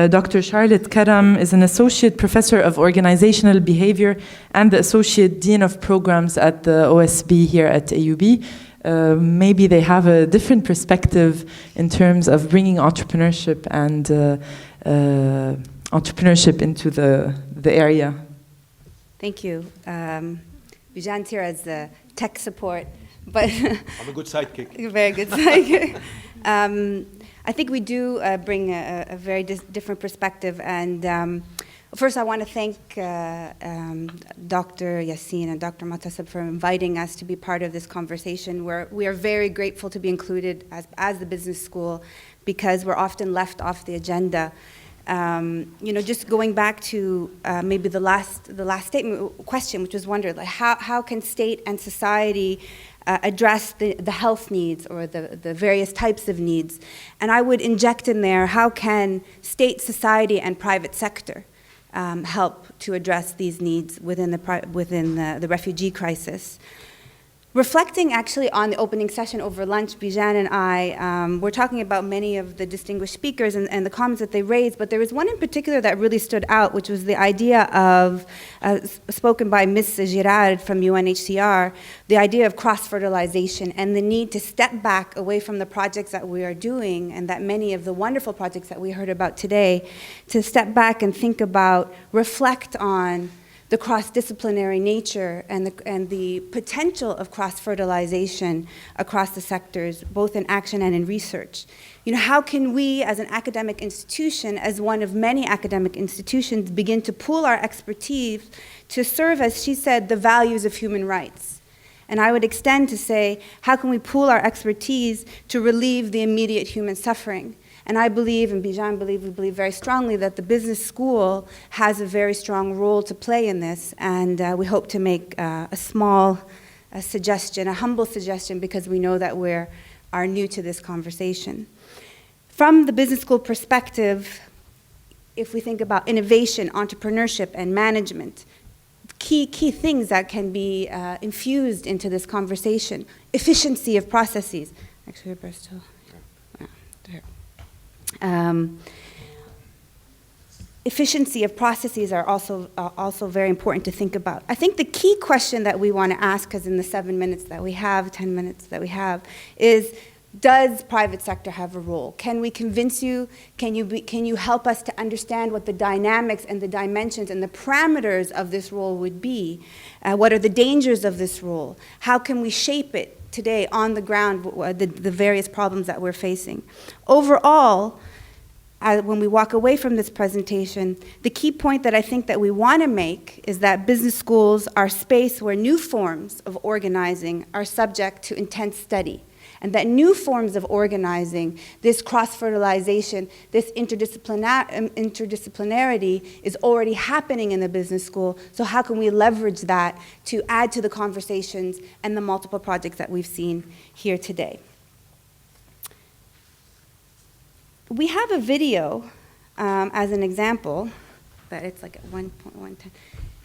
Dr. Charlotte Karam is an associate professor of organizational behavior and the associate dean of programs at the OSB here at AUB. Maybe they have a different perspective in terms of bringing entrepreneurship and entrepreneurship into the area. Thank you. Bijan's here as the tech support, but I'm a good sidekick. You're a very good sidekick. I think we do bring a very different perspective, and first I want to thank Dr. Yassin and Dr. Muhtasib for inviting us to be part of this conversation. We are very grateful to be included as the business school, because we're often left off the agenda. Just going back to maybe the last statement question, which was wondered, like how can state and society address the health needs or the various types of needs? And I would inject in there, how can state, society, and private sector help to address these needs within the refugee crisis. Reflecting actually on the opening session over lunch, Bijan and I were talking about many of the distinguished speakers and the comments that they raised, but there was one in particular that really stood out, which was the idea of, spoken by Ms. Girard from UNHCR, the idea of cross-fertilization and the need to step back away from the projects that we are doing and that many of the wonderful projects that we heard about today, to step back and think about, reflect on the cross-disciplinary nature and the potential of cross-fertilization across the sectors, both in action and in research. You know, how can we, as an academic institution, as one of many academic institutions, begin to pool our expertise to serve, as she said, the values of human rights? And I would extend to say, how can we pool our expertise to relieve the immediate human suffering? And I believe, and Bijan we believe very strongly that the business school has a very strong role to play in this, and we hope to make a small suggestion, a humble suggestion, because we know that we are new to this conversation. From the business school perspective, if we think about innovation, entrepreneurship, and management, key things that can be infused into this conversation: efficiency of processes. Actually, Bristol. Efficiency of processes are also very important to think about. I think the key question that we want to ask, because in the 7 minutes that we have, 10 minutes that we have, is, does private sector have a role? Can we convince you? Can you help us to understand what the dynamics and the dimensions and the parameters of this role would be? What are the dangers of this role? How can we shape it today on the ground, the various problems that we're facing? Overall, when we walk away from this presentation, the key point that I think that we want to make is that business schools are space where new forms of organizing are subject to intense study, and that new forms of organizing, this cross-fertilization, this interdisciplinarity is already happening in the business school. So how can we leverage that to add to the conversations and the multiple projects that we've seen here today? We have a video as an example, that it's like at 1.110,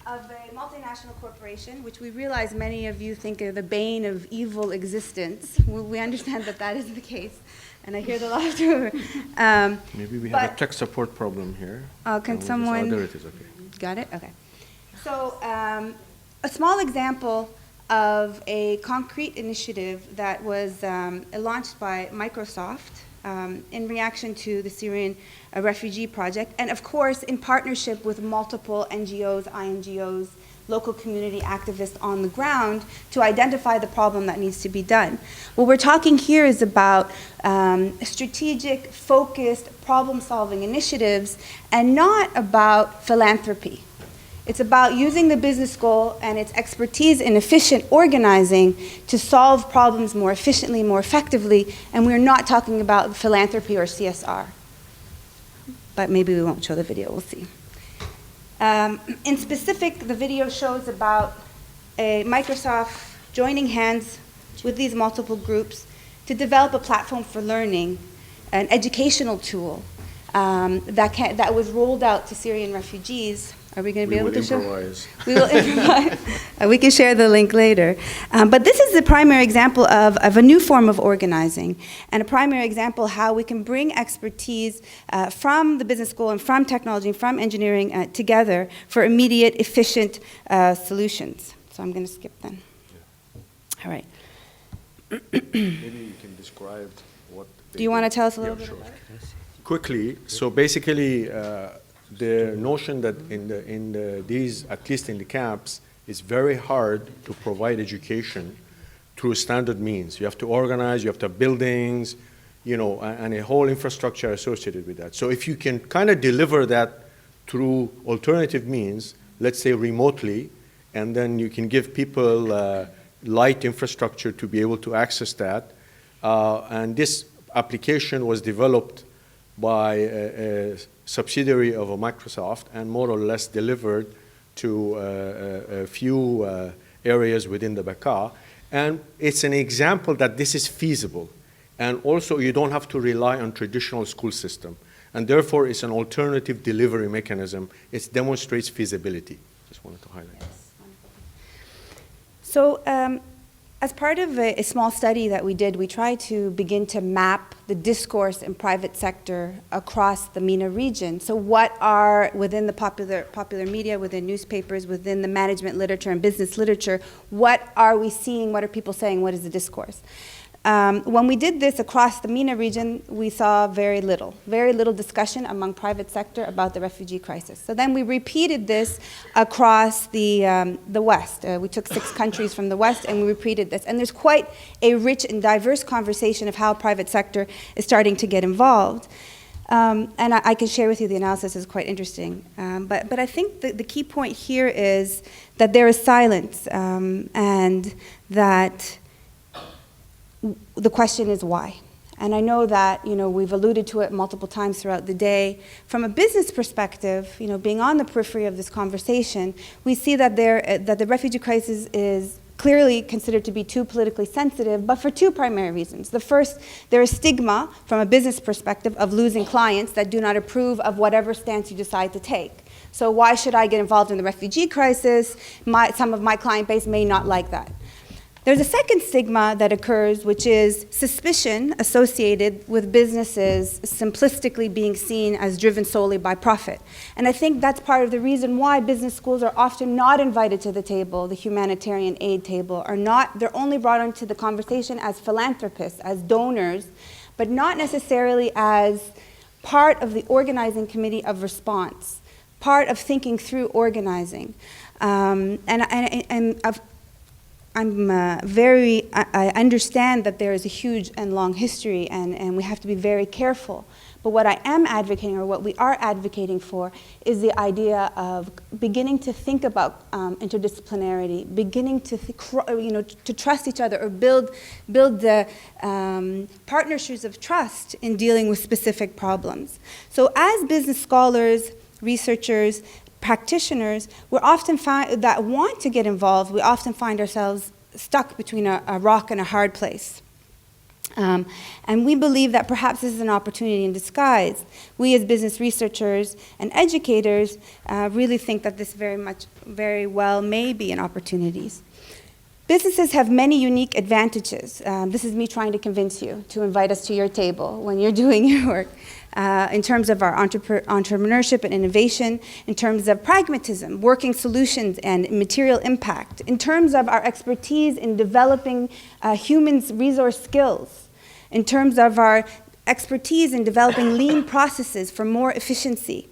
of a multinational corporation, which we realize many of you think are the bane of evil existence. We understand that that is the case, and I hear the laughter. Maybe we have a tech support problem here. Can someone? There it is, okay. Got it? Okay. So a small example of a concrete initiative that was launched by Microsoft in reaction to the Syrian refugee project, and of course in partnership with multiple NGOs, INGOs, local community activists on the ground to identify the problem that needs to be done. What we're talking here is about strategic, focused, problem-solving initiatives, and not about philanthropy. It's about using the business school and its expertise in efficient organizing to solve problems more efficiently, more effectively, and we're not talking about philanthropy or CSR. But maybe we won't show the video, we'll see. In specific, the video shows about Microsoft joining hands with these multiple groups to develop a platform for learning, an educational tool that was rolled out to Syrian refugees. Are we going to be able to show? We will improvise. We can share the link later. But this is the primary example of a new form of organizing, and a primary example how we can bring expertise from the business school and from technology and from engineering together for immediate, efficient solutions. So I'm going to skip then. Yeah. All right. Maybe you can describe what... Do you want to tell us a little bit about it? Quickly. So basically, the notion that these, at least in the camps, it's very hard to provide education through standard means. You have to organize, you have to have buildings, you know, and a whole infrastructure associated with that. So if you can kind of deliver that through alternative means, let's say remotely, and then you can give people light infrastructure to be able to access that. And this application was developed by a subsidiary of Microsoft and more or less delivered to a few areas within the Bekaa. And it's an example that this is feasible. And also you don't have to rely on traditional school system. and therefore it's an alternative delivery mechanism. It demonstrates feasibility. Just wanted to highlight that. So as part of a small study that we did, we tried to begin to map the discourse in private sector across the MENA region. So what are, within the popular media, within newspapers, within the management literature and business literature, what are we seeing, what are people saying, what is the discourse? When we did this across the MENA region, we saw very little discussion among private sector about the refugee crisis. So then we repeated this across the West. We took 6 countries from the West and we repeated this. And there's quite a rich and diverse conversation of how private sector is starting to get involved. And I can share with you the analysis is quite interesting. But I think the key point here is that there is silence and that the question is why. And I know that, we've alluded to it multiple times throughout the day. From a business perspective, being on the periphery of this conversation, we see that the refugee crisis is clearly considered to be too politically sensitive, but for 2 primary reasons. The first, there is stigma from a business perspective of losing clients that do not approve of whatever stance you decide to take. So why should I get involved in the refugee crisis? Some of my client base may not like that. There's a second stigma that occurs, which is suspicion associated with businesses simplistically being seen as driven solely by profit. And I think that's part of the reason why business schools are often not invited to the table, the humanitarian aid table, they're only brought into the conversation as philanthropists, as donors, but not necessarily as part of the organizing committee of response, part of thinking through organizing. I understand that there is a huge and long history and we have to be very careful. But what I am advocating, or what we are advocating for, is the idea of beginning to think about interdisciplinarity, beginning to to trust each other, or build the partnerships of trust in dealing with specific problems. So as business scholars, researchers, practitioners, we're often that want to get involved, we often find ourselves stuck between a rock and a hard place. And we believe that perhaps this is an opportunity in disguise. We as business researchers and educators really think that this very well may be an opportunity. Businesses have many unique advantages. This is me trying to convince you to invite us to your table when you're doing your work. In terms of our entrepreneurship and innovation, in terms of pragmatism, working solutions and material impact, in terms of our expertise in developing humans' resource skills, in terms of our expertise in developing lean processes for more efficiency.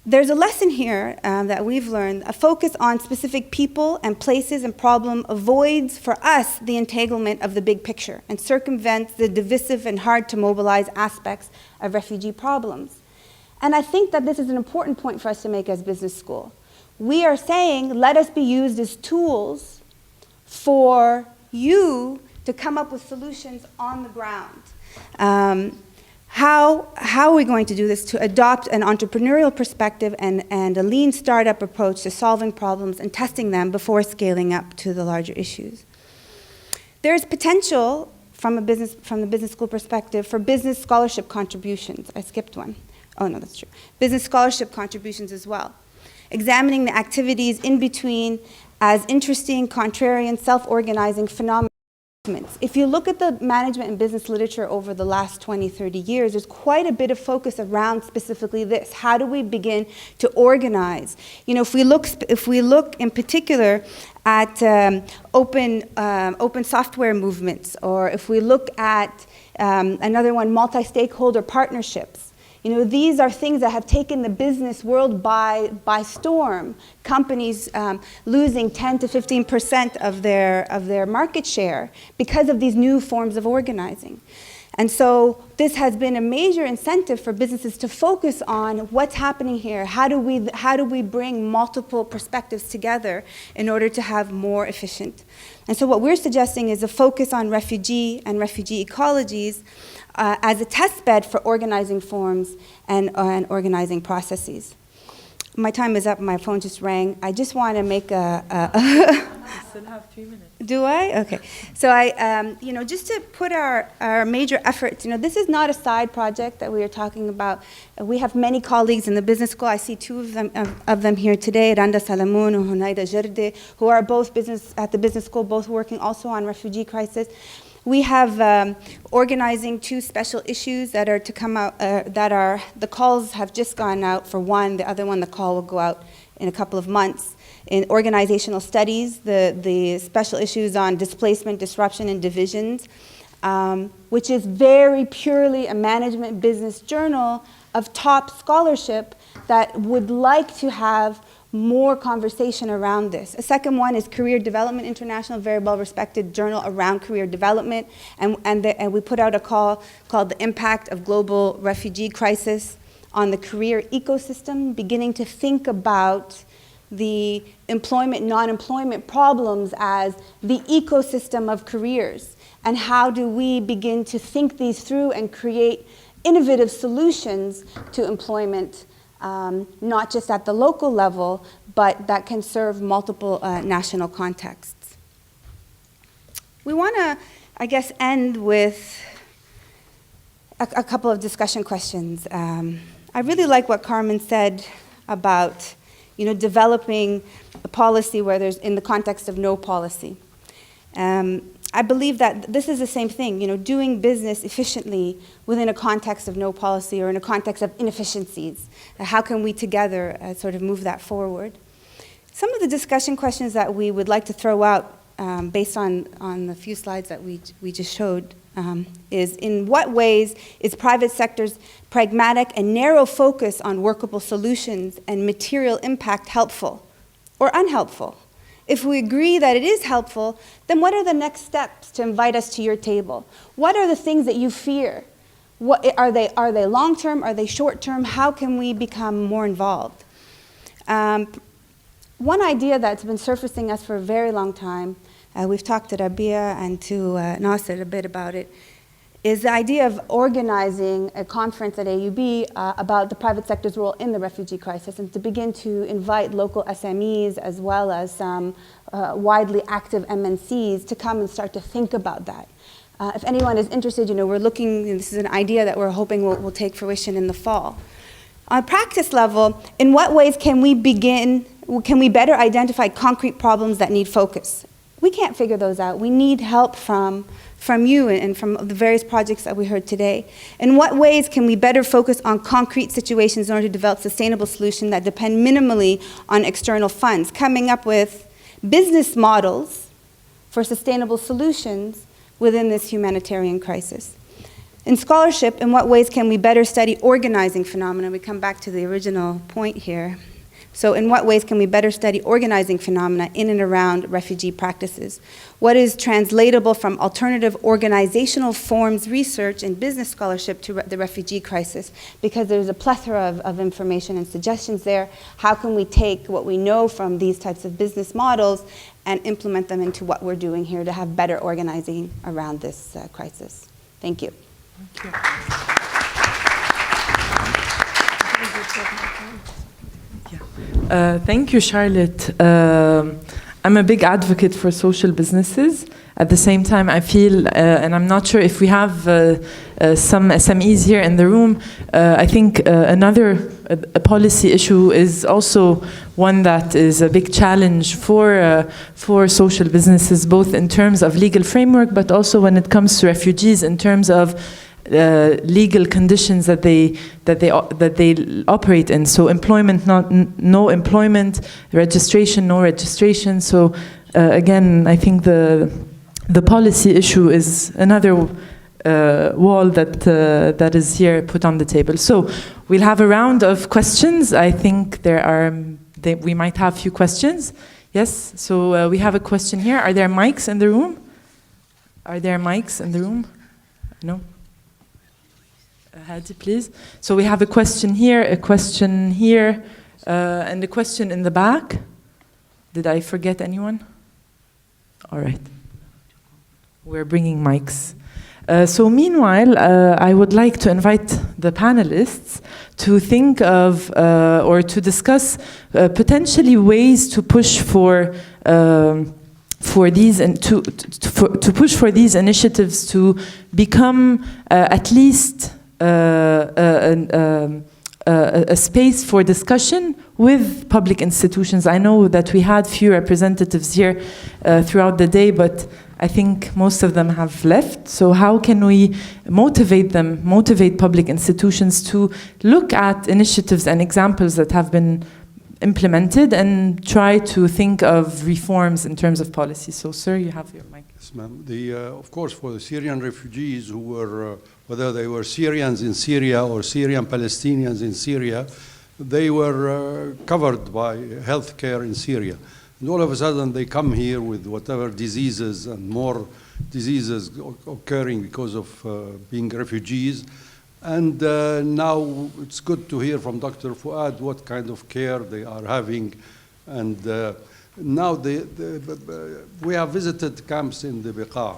There's a lesson here that we've learned. A focus on specific people and places and problem avoids, for us, the entanglement of the big picture and circumvents the divisive and hard to mobilize aspects of refugee problems. And I think that this is an important point for us to make as business school. We are saying, let us be used as tools for you to come up with solutions on the ground. How are we going to do this? To adopt an entrepreneurial perspective and a lean startup approach to solving problems and testing them before scaling up to the larger issues. There's potential from the business school perspective for business scholarship contributions. I skipped one. Oh no, that's true. Business scholarship contributions as well. Examining the activities in between as interesting, contrarian, self-organizing phenomena. If you look at the management and business literature over the last 20, 30 years, there's quite a bit of focus around specifically this. How do we begin to organize? If we look in particular at open software movements, or if we look at another one, multi-stakeholder partnerships, these are things that have taken the business world by storm. Companies losing 10 to 15% of their market share because of these new forms of organizing. And so this has been a major incentive for businesses to focus on what's happening here. How do we bring multiple perspectives together in order to have more efficient? And so what we're suggesting is a focus on refugee and refugee ecologies as a test bed for organizing forms and organizing processes. My time is up. My phone just rang. I just want to make a Still have 3 minutes. Do I? Okay. So just to put our major efforts, this is not a side project that we are talking about. We have many colleagues in the business school. I see two of them here today, Randa Salamoun and Hunaida Jirde, who are both at the business school, both working also on refugee crisis. We have organizing 2 special issues that are to come out, the calls have just gone out for one, the other one, the call will go out in a couple of months. In organizational studies, the special issues on displacement, disruption, and divisions, which is very purely a management business journal of top scholarship that would like to have more conversation around this. A second one is Career Development International, very well-respected journal around career development, and we put out a call called The Impact of Global Refugee Crisis on the Career Ecosystem, beginning to think about the employment, non-employment problems as the ecosystem of careers, and how do we begin to think these through and create innovative solutions to employment, not just at the local level, but that can serve multiple national contexts. We want to, I guess, end with a couple of discussion questions. I really like what Carmen said about developing a policy where there's, in the context of no policy. I believe that this is the same thing, doing business efficiently within a context of no policy or in a context of inefficiencies. How can we together sort of move that forward? Some of the discussion questions that we would like to throw out based on the few slides that we just showed is, in what ways is private sector's pragmatic and narrow focus on workable solutions and material impact helpful or unhelpful? If we agree that it is helpful, then what are the next steps to invite us to your table? What are the things that you fear? Are they long-term? Are they short-term? How can we become more involved? One idea that's been surfacing us for a very long time, we've talked to Rabia and to Nasser a bit about it, is the idea of organizing a conference at AUB about the private sector's role in the refugee crisis, and to begin to invite local SMEs as well as some widely active MNCs to come and start to think about that. If anyone is interested, we're looking, this is an idea that we're hoping will take fruition in the fall. On a practice level, in what ways can we better identify concrete problems that need focus? We can't figure those out. We need help from you and from the various projects that we heard today. In what ways can we better focus on concrete situations in order to develop sustainable solutions that depend minimally on external funds, coming up with business models for sustainable solutions within this humanitarian crisis? In scholarship, in what ways can we better study organizing phenomena? We come back to the original point here. So in what ways can we better study organizing phenomena in and around refugee practices? What is translatable from alternative organizational forms research and business scholarship to the refugee crisis? Because there's a plethora of information and suggestions there. How can we take what we know from these types of business models and implement them into what we're doing here to have better organizing around this crisis? Thank you. Thank you. Thank you, Charlotte. I'm a big advocate for social businesses. At the same time, I feel, and I'm not sure if we have some SMEs here in the room, I think another policy issue is also one that is a big challenge for social businesses, both in terms of legal framework, but also when it comes to refugees in terms of legal conditions that they operate in. So employment, no employment, registration, no registration. So again, I think the policy issue is another wall that is here put on the table. So we'll have a round of questions. I think we might have a few questions. Yes. So we have a question here. Are there mics in the room? Are there mics in the room? No. Hadi, please. So we have a question here, and a question in the back. Did I forget anyone? All right. We're bringing mics. So meanwhile, I would like to invite the panelists to think of or to discuss potentially ways to push for these and to push for these initiatives to become at least a space for discussion with public institutions. I know that we had few representatives here throughout the day, but I think most of them have left. So how can we motivate public institutions to look at initiatives and examples that have been implemented and try to think of reforms in terms of policy? So, sir, you have your mic. Yes, ma'am. Of course, for the Syrian refugees who were, whether they were Syrians in Syria or Syrian Palestinians in Syria, they were covered by health care in Syria. And all of a sudden, they come here with whatever diseases and more diseases occurring because of being refugees. And now it's good to hear from Dr. Fuad what kind of care they are having. And now we have visited camps in the Beqa.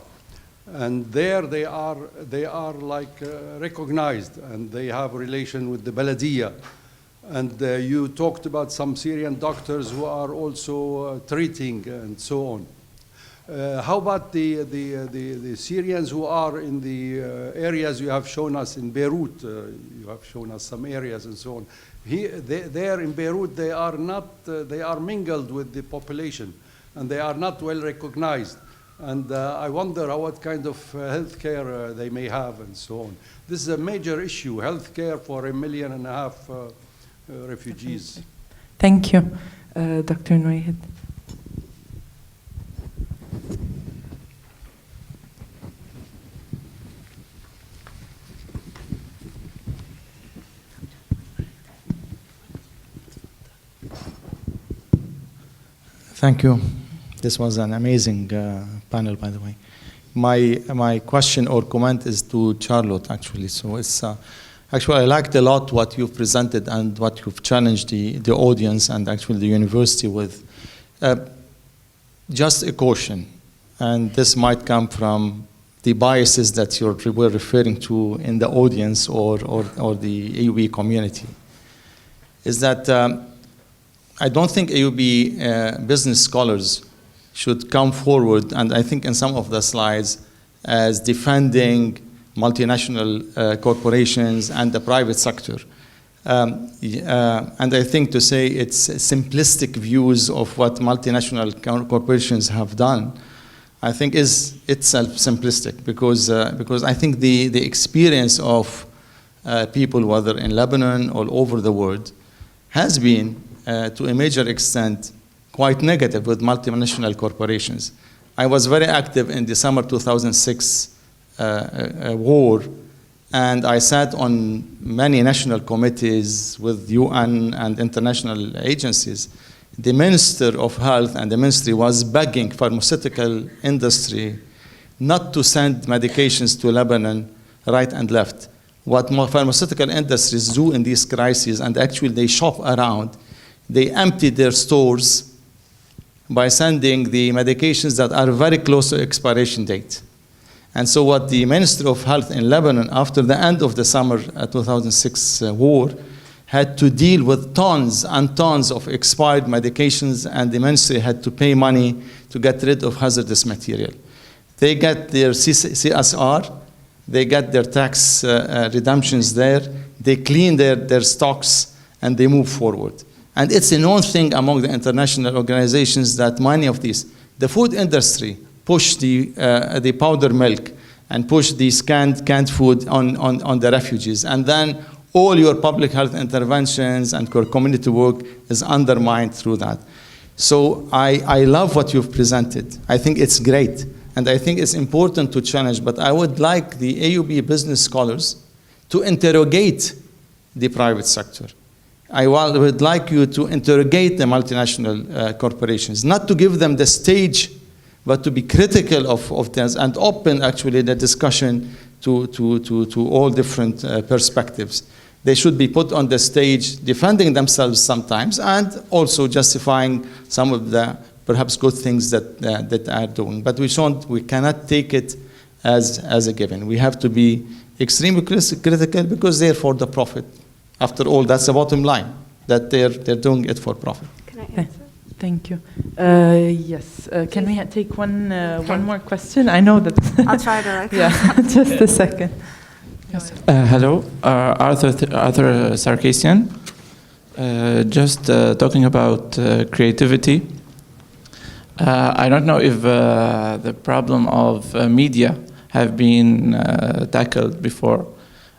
And there they are like recognized, and they have a relation with the Baladiyya. And you talked about some Syrian doctors who are also treating and so on. How about the Syrians who are in the areas you have shown us in Beirut? You have shown us some areas and so on. There in Beirut, they are mingled with the population, and they are not well recognized. And I wonder what kind of health care they may have and so on. This is a major issue, health care for 1.5 million refugees. Thank you, Dr. Nouaid. Thank you. This was an amazing panel, by the way. My question or comment is to Charlotte, actually. So it's actually, I liked a lot what you've presented and what you've challenged the audience and actually the university with. Just a caution, and this might come from the biases that you were referring to in the audience or the AUB community, is that I don't think AUB business scholars should come forward, and I think in some of the slides, as defending multinational corporations and the private sector. And I think to say it's simplistic views of what multinational corporations have done, I think is itself simplistic, because I think the experience of people, whether in Lebanon or over the world, has been to a major extent quite negative with multinational corporations. I was very active in the summer 2006 war, and I sat on many national committees with UN and international agencies. The Minister of Health and the ministry was begging pharmaceutical industry not to send medications to Lebanon right and left. What pharmaceutical industries do in these crises, and actually they shop around, they empty their stores by sending the medications that are very close to expiration date. And so what the Minister of Health in Lebanon, after the end of the summer 2006 war, had to deal with tons and tons of expired medications, and the ministry had to pay money to get rid of hazardous material. They get their CSR, they get their tax redemptions there, they clean their stocks, and they move forward. And it's a known thing among the international organizations that many of these, the food industry, push the powder milk and push these canned food on the refugees. And then all your public health interventions and community work is undermined through that. So I love what you've presented. I think it's great. And I think it's important to challenge, but I would like the AUB business scholars to interrogate the private sector. I would like you to interrogate the multinational corporations, not to give them the stage, but to be critical of this and open actually the discussion to all different perspectives. They should be put on the stage defending themselves sometimes and also justifying some of the perhaps good things that they are doing. But we cannot take it as a given. We have to be extremely critical because they're for the profit. After all, that's the bottom line, that they're doing it for profit. Can I answer? Thank you. Yes. Can we take one more question? I know that. I'll try to. Yeah, just a second. Yes. Hello, Arthur Sarkisian. Just talking about creativity. I don't know if the problem of media have been tackled before.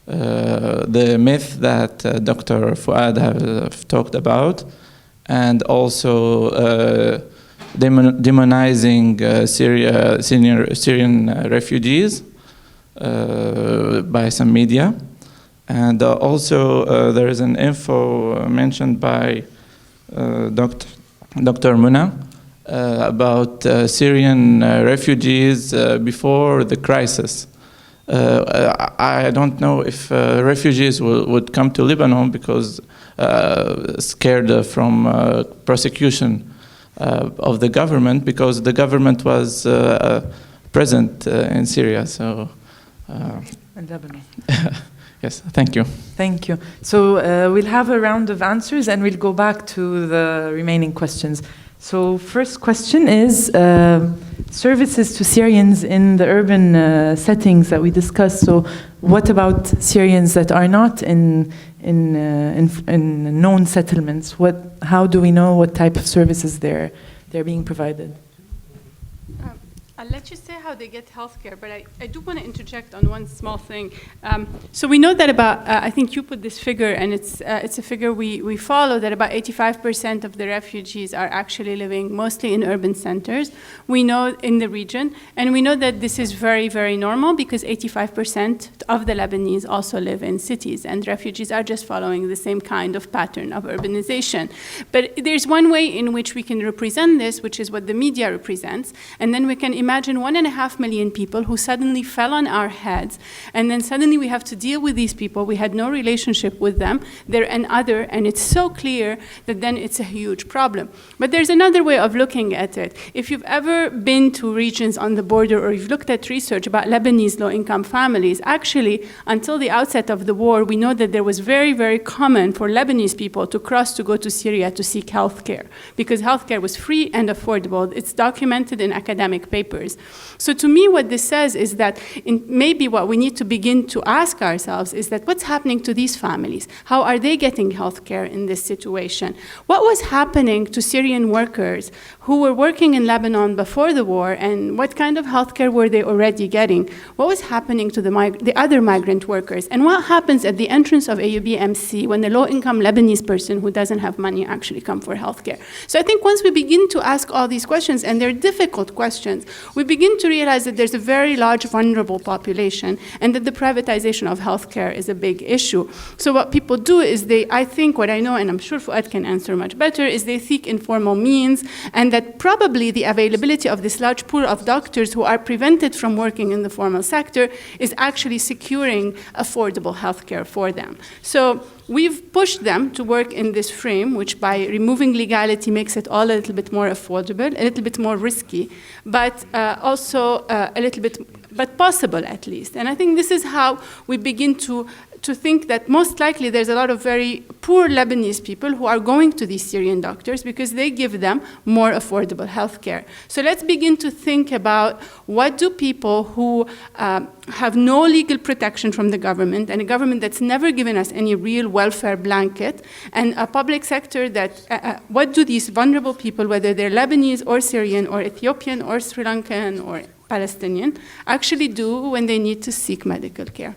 The myth that Dr. Fuad have talked about, and also demonizing Syrian refugees by some media. And also there is an info mentioned by Dr. Muna about Syrian refugees before the crisis. I don't know if refugees would come to Lebanon because scared from prosecution of the government, because the government was present in Syria. So, And Lebanon. yes, thank you. Thank you. So we'll have a round of answers and we'll go back to the remaining questions. So first question is services to Syrians in the urban settings that we discussed. So what about Syrians that are not in known settlements? How do we know what type of services they're being provided? I'll let you say how they get healthcare, but I do want to interject on one small thing. So we know that about, I think you put this figure, and it's a figure we follow, that about 85% of the refugees are actually living mostly in urban centers. We know in the region, and we know that this is very, very normal because 85% of the Lebanese also live in cities, and refugees are just following the same kind of pattern of urbanization. But there's one way in which we can represent this, which is what the media represents, and then we can imagine 1.5 million people who suddenly fell on our heads, and then suddenly we have to deal with these people. We had no relationship with them. They're an other, and it's so clear that then it's a huge problem. But there's another way of looking at it. If you've ever been to regions on the border, or you've looked at research about Lebanese low-income families, actually, until the outset of the war, we know that there was very, very common for Lebanese people to cross to go to Syria to seek health care, because health care was free and affordable. It's documented in academic papers. So to me, what this says is that maybe what we need to begin to ask ourselves is that what's happening to these families? How are they getting health care in this situation? What was happening to Syrian workers who were working in Lebanon before the war, and what kind of health care were they already getting? What was happening to the other migrant workers? And what happens at the entrance of AUB/MC when the low-income Lebanese person who doesn't have money actually come for health care? So I think once we begin to ask all these questions, and they're difficult questions, we begin to realize that there's a very large vulnerable population, and that the privatization of healthcare is a big issue. So what people do is I think what I know, and I'm sure Fuad can answer much better, is they seek informal means, and that probably the availability of this large pool of doctors who are prevented from working in the formal sector is actually securing affordable healthcare for them. So we've pushed them to work in this frame, which by removing legality makes it all a little bit more affordable, a little bit more risky, but also a little bit, but possible at least. And I think this is how we begin to think that most likely there's a lot of very poor Lebanese people who are going to these Syrian doctors because they give them more affordable health care. So let's begin to think about what do people who have no legal protection from the government, and a government that's never given us any real welfare blanket, and a public sector that, what do these vulnerable people, whether they're Lebanese or Syrian or Ethiopian or Sri Lankan or Palestinian, actually do when they need to seek medical care?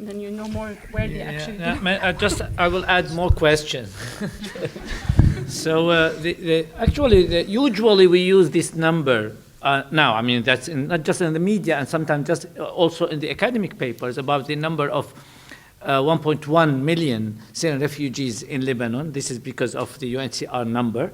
Then you know more where they actually do. I will add more questions. So usually we use this number now. I mean, that's not just in the media, and sometimes just also in the academic papers about the number of 1.1 million Syrian refugees in Lebanon. This is because of the UNHCR number.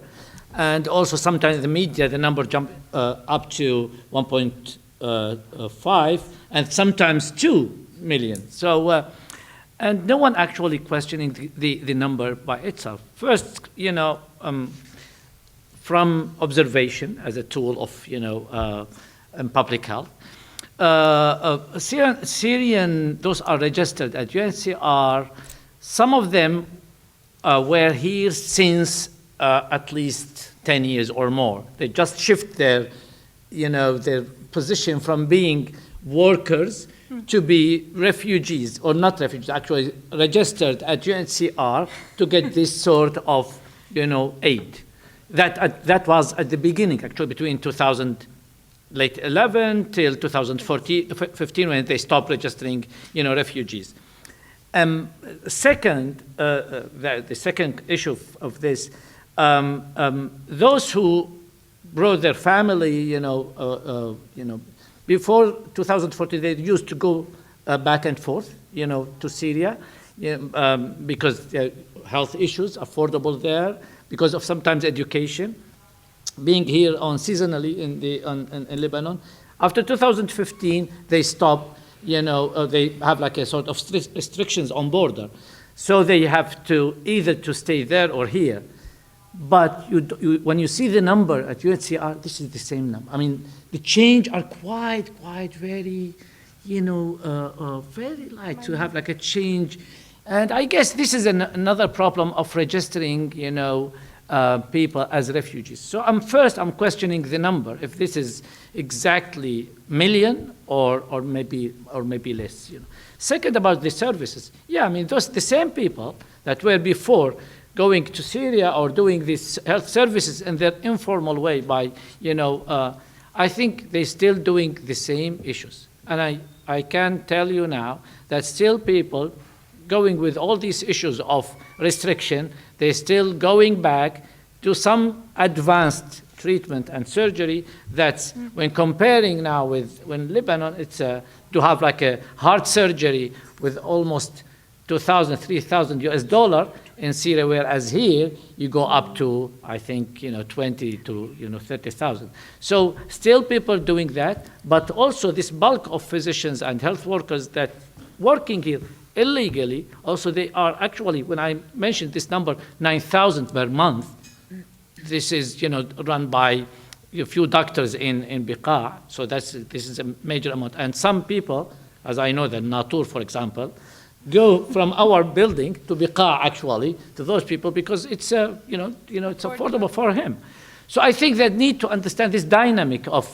And also sometimes in the media, the number jump up to 1.5 and sometimes 2 million. So, and no one actually questioning the number by itself. First, from observation as a tool of, public health, Syrian, those are registered at UNHCR. Some of them were here since at least 10 years or more. They just shift their, their position from being workers to be refugees, or not refugees, actually registered at UNHCR to get this sort of, aid. That was at the beginning, actually, between 2011 till 2015, when they stopped registering, refugees. Second, the second issue of this, those who brought their family, before 2014, they used to go back and forth, to Syria, because health issues, affordable there, because of sometimes education, being here on seasonally in Lebanon. After 2015, they stopped, they have like a sort of restrictions on border. So they have to either to stay there or here. But when you see the number at UNHCR, this is the same number. I mean, the change are quite very, very light to have like a change. And I guess this is another problem of registering, people as refugees. So I'm questioning the number, if this is exactly million or maybe less. Second, about the services. Yeah, I mean, the same people that were before going to Syria or doing these health services in their informal way by, I think they're still doing the same issues. And I can tell you now that still people going with all these issues of restriction, they're still going back to some advanced treatment and surgery that's, when comparing now with when Lebanon, it's to have like a heart surgery with almost 2,000, 3,000 US dollar in Syria, whereas here you go up to, I think, 20 to 30,000. So still people doing that, but also this bulk of physicians and health workers that working here illegally, also they are actually, when I mentioned this number, 9,000 per month, this is run by a few doctors in Biqa, so this is a major amount. And some people, as I know that Natur, for example, go from our building to Biqa, actually, to those people, because it's it's affordable for him. So I think that need to understand this dynamic of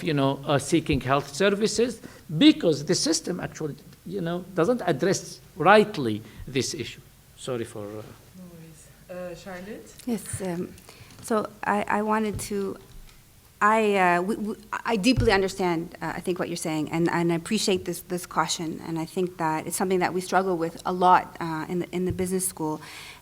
seeking health services, because the system actually doesn't address rightly this issue. Sorry for. No worries. Charlotte. Yes. So I wanted to. I deeply understand, I think, what you're saying, and I appreciate this caution, and I think that it's something that we struggle with a lot in the business school,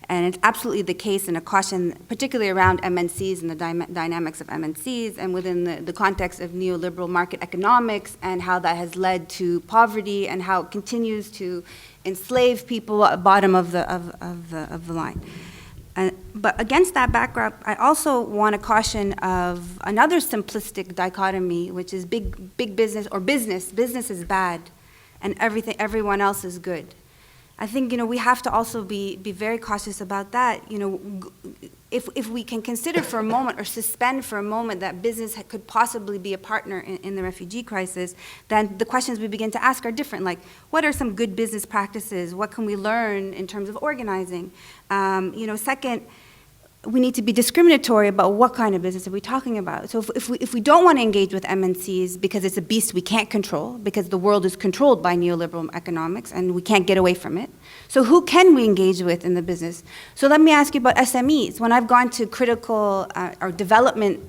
and it's absolutely the case, and a caution, particularly around MNCs and the dynamics of MNCs, and within the context of neoliberal market economics, and how that has led to poverty, and how it continues to enslave people at the bottom of the line. But against that backdrop, I also want to caution of another simplistic dichotomy, which is big business or business. Business is bad, and everyone else is good. I think we have to also be very cautious about that. If we can consider for a moment or suspend for a moment that business could possibly be a partner in the refugee crisis, then the questions we begin to ask are different. Like, what are some good business practices? What can we learn in terms of organizing? Second, we need to be discriminatory about what kind of business are we talking about. So if we don't want to engage with MNCs because it's a beast we can't control, because the world is controlled by neoliberal economics and we can't get away from it, so who can we engage with in the business? So let me ask you about SMEs. When I've gone to critical or development,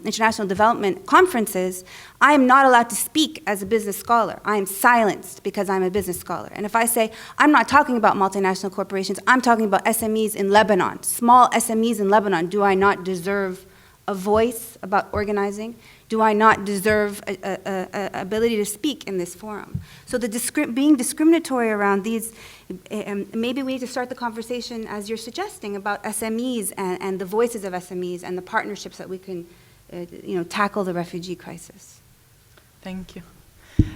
international development conferences, I am not allowed to speak as a business scholar. I am silenced because I'm a business scholar. And if I say, I'm not talking about multinational corporations, I'm talking about SMEs in Lebanon, small SMEs in Lebanon, do I not deserve a voice about organizing? Do I not deserve a ability to speak in this forum? So being discriminatory around these, maybe we need to start the conversation, as you're suggesting, about SMEs and the voices of SMEs and the partnerships that we can tackle the refugee crisis. Thank you.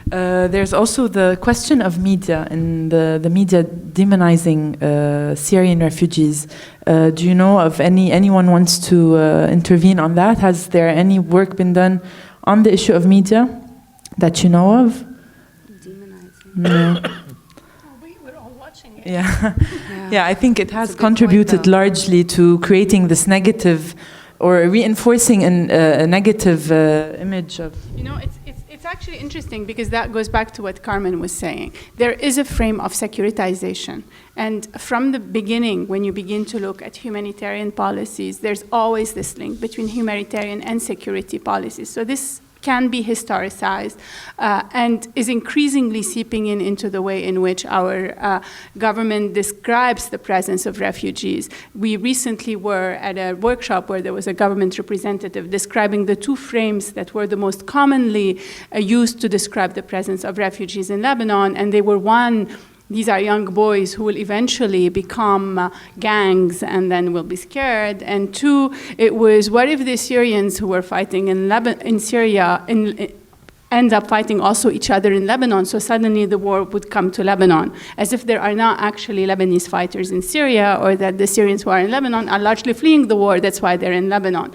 There's also the question of media and the media demonizing Syrian refugees. Do you know of anyone wants to intervene on that? Has there any work been done on the issue of media that you know of? No. We were all watching it. Yeah. Yeah, I think it has a good contributed point, though. largely to creating this negative or reinforcing a negative image of. You know, it's actually interesting because that goes back to what Carmen was saying. There is a frame of securitization. And from the beginning, when you begin to look at humanitarian policies, there's always this link between humanitarian and security policies. So this can be historicized and is increasingly seeping into the way in which our government describes the presence of refugees. We recently were at a workshop where there was a government representative describing the two frames that were the most commonly used to describe the presence of refugees in Lebanon, and they were one, these are young boys who will eventually become gangs and then will be scared. And two, it was, what if the Syrians who were fighting in Syria end up fighting also each other in Lebanon, so suddenly the war would come to Lebanon, as if there are not actually Lebanese fighters in Syria, or that the Syrians who are in Lebanon are largely fleeing the war, that's why they're in Lebanon.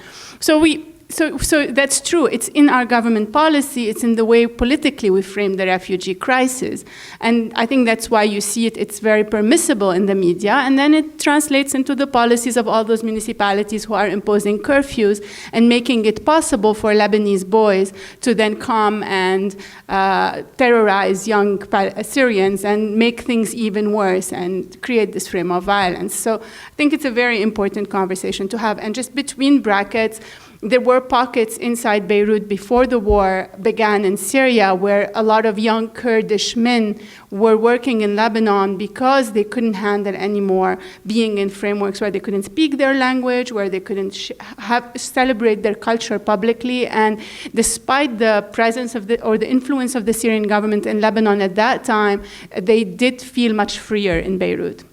So that's true. It's in our government policy. It's in the way politically we frame the refugee crisis. And I think that's why you see it. It's very permissible in the media. And then it translates into the policies of all those municipalities who are imposing curfews and making it possible for Lebanese boys to then come and terrorize young Syrians and make things even worse and create this frame of violence. So I think it's a very important conversation to have. And just between brackets, there were pockets inside Beirut before the war began in Syria where a lot of young Kurdish men were working in Lebanon because they couldn't handle anymore being in frameworks where they couldn't speak their language, where they couldn't celebrate their culture publicly. And despite the presence of the influence of the Syrian government in Lebanon at that time, they did feel much freer in Beirut.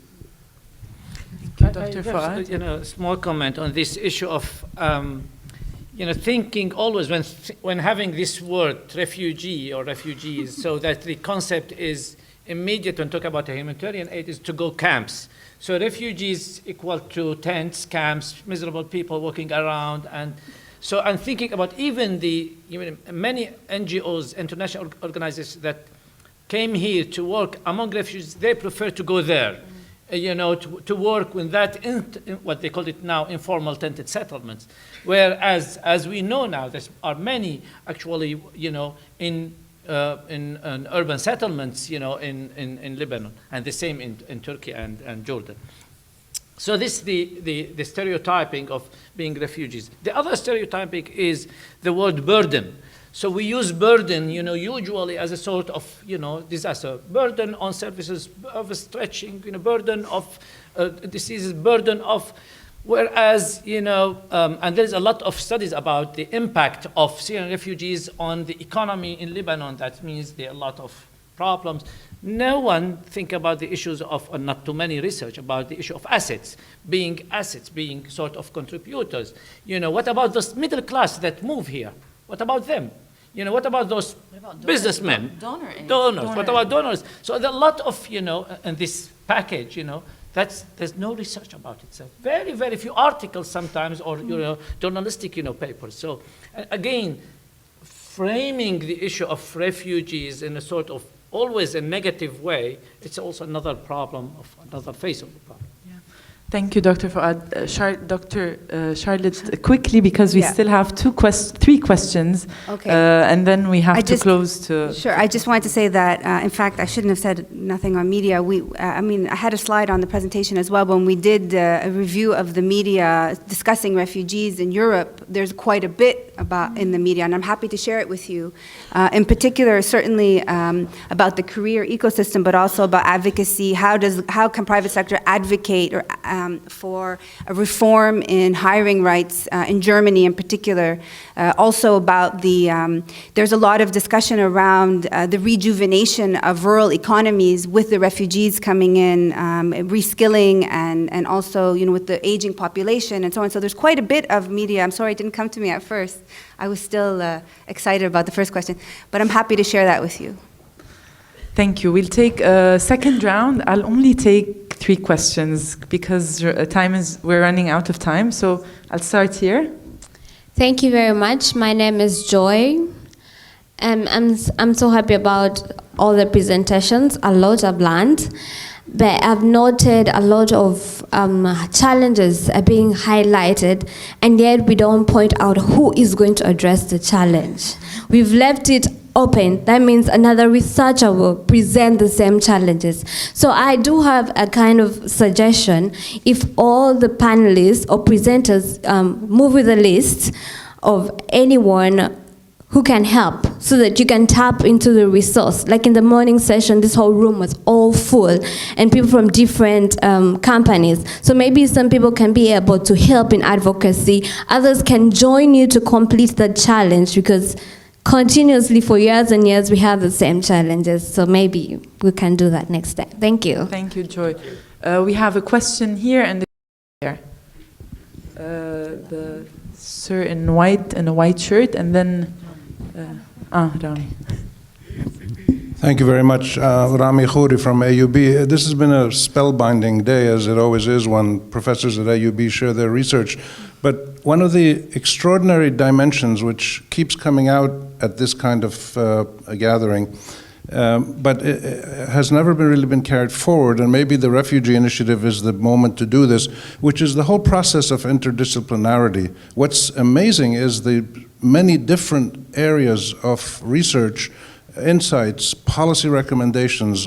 Thank you, Dr. Fouad. A small comment on this issue of thinking always when having this word refugee or refugees, so that the concept is immediate when talking about a humanitarian aid is to go camps. So refugees equal to tents, camps, miserable people walking around, and so I'm thinking about even many NGOs, international organizations that came here to work among refugees, they prefer to go there. To work with that, what they call it now, informal tented settlements. Whereas, as we know now, there are many actually, in urban settlements, in Lebanon, and the same in Turkey and Jordan. So this is the stereotyping of being refugees. The other stereotyping is the word burden. So we use burden, usually as a sort of, disaster. Burden on services of stretching, burden of diseases, burden of, whereas, and there's a lot of studies about the impact of Syrian refugees on the economy in Lebanon. That means there are a lot of problems. No one think about the issues of, not too many research about the issue of assets, being sort of contributors. What about those middle class that move here? What about them? What about those businessmen? Donors. What about donors? So there are a lot of, in this package, there's no research about it. So very, very few articles sometimes or, journalistic, papers. So again, framing the issue of refugees in a sort of always a negative way, it's also another problem, another face of the problem. Thank you, Dr. Fouad. Dr. Charlotte, quickly, because we still have three questions, okay. And then we have to close to... Sure, I just wanted to say that, in fact, I shouldn't have said nothing on media. I had a slide on the presentation as well. When we did a review of the media discussing refugees in Europe, there's quite a bit about in the media, and I'm happy to share it with you. In particular, certainly about the career ecosystem, but also about advocacy. How can private sector advocate or for a reform in hiring rights in Germany in particular. Also about there's a lot of discussion around the rejuvenation of rural economies with the refugees coming in, reskilling and also with the aging population and so on. So there's quite a bit of media. I'm sorry it didn't come to me at first. I was still excited about the first question, but I'm happy to share that with you. Thank you. We'll take a second round. I'll only take 3 questions because we're running out of time. So I'll start here. Thank you very much. My name is Joy. I'm so happy about all the presentations. A lot are bland, but I've noted a lot of challenges are being highlighted, and yet we don't point out who is going to address the challenge. We've left it open. That means another researcher will present the same challenges. So I do have a kind of suggestion. If all the panelists or presenters move with a list of anyone who can help, so that you can tap into the resource. Like in the morning session, this whole room was all full, and people from different companies. So maybe some people can be able to help in advocacy. Others can join you to complete the challenge, because continuously for years and years we have the same challenges. So maybe we can do that next time. Thank you. Thank you, Joy. We have a question here and there. The sir in white, in a white shirt, and then Rami. Thank you very much. Rami Khouri from AUB. This has been a spellbinding day, as it always is when professors at AUB share their research. But one of the extraordinary dimensions which keeps coming out at this kind of a gathering, but it has never really been carried forward, and maybe the refugee initiative is the moment to do this, which is the whole process of interdisciplinarity. What's amazing is the many different areas of research, insights, policy recommendations,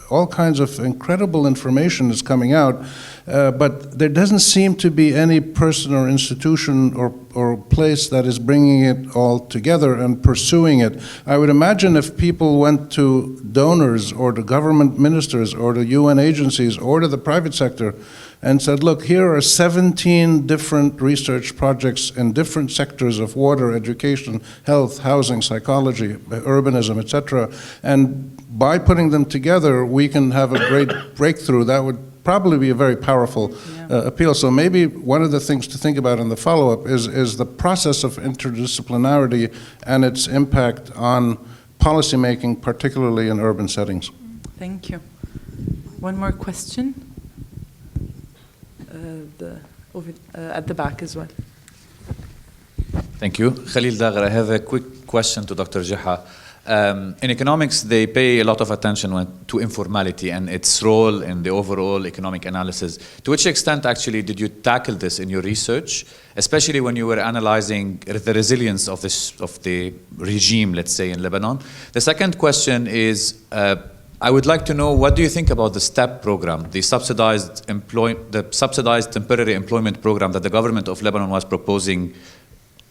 all kinds of incredible information is coming out, but there doesn't seem to be any person or institution or place that is bringing it all together and pursuing it. I would imagine if people went to donors or to government ministers or to UN agencies or to the private sector and said, look, here are 17 different research projects in different sectors of water, education, health, housing, psychology, urbanism, etc. And by putting them together, we can have a great breakthrough. That would probably be a very powerful appeal. So maybe one of the things to think about in the follow-up is the process of interdisciplinarity and its impact on policymaking, particularly in urban settings. Thank you. One more question. At the back as well. Thank you. Khalil Dagher, I have a quick question to Dr. Jeha. In economics, they pay a lot of attention to informality and its role in the overall economic analysis. To which extent, actually, did you tackle this in your research, especially when you were analyzing the resilience of the regime, let's say, in Lebanon? The second question is, I would like to know, what do you think about the STEP program, the subsidized temporary employment program that the government of Lebanon was proposing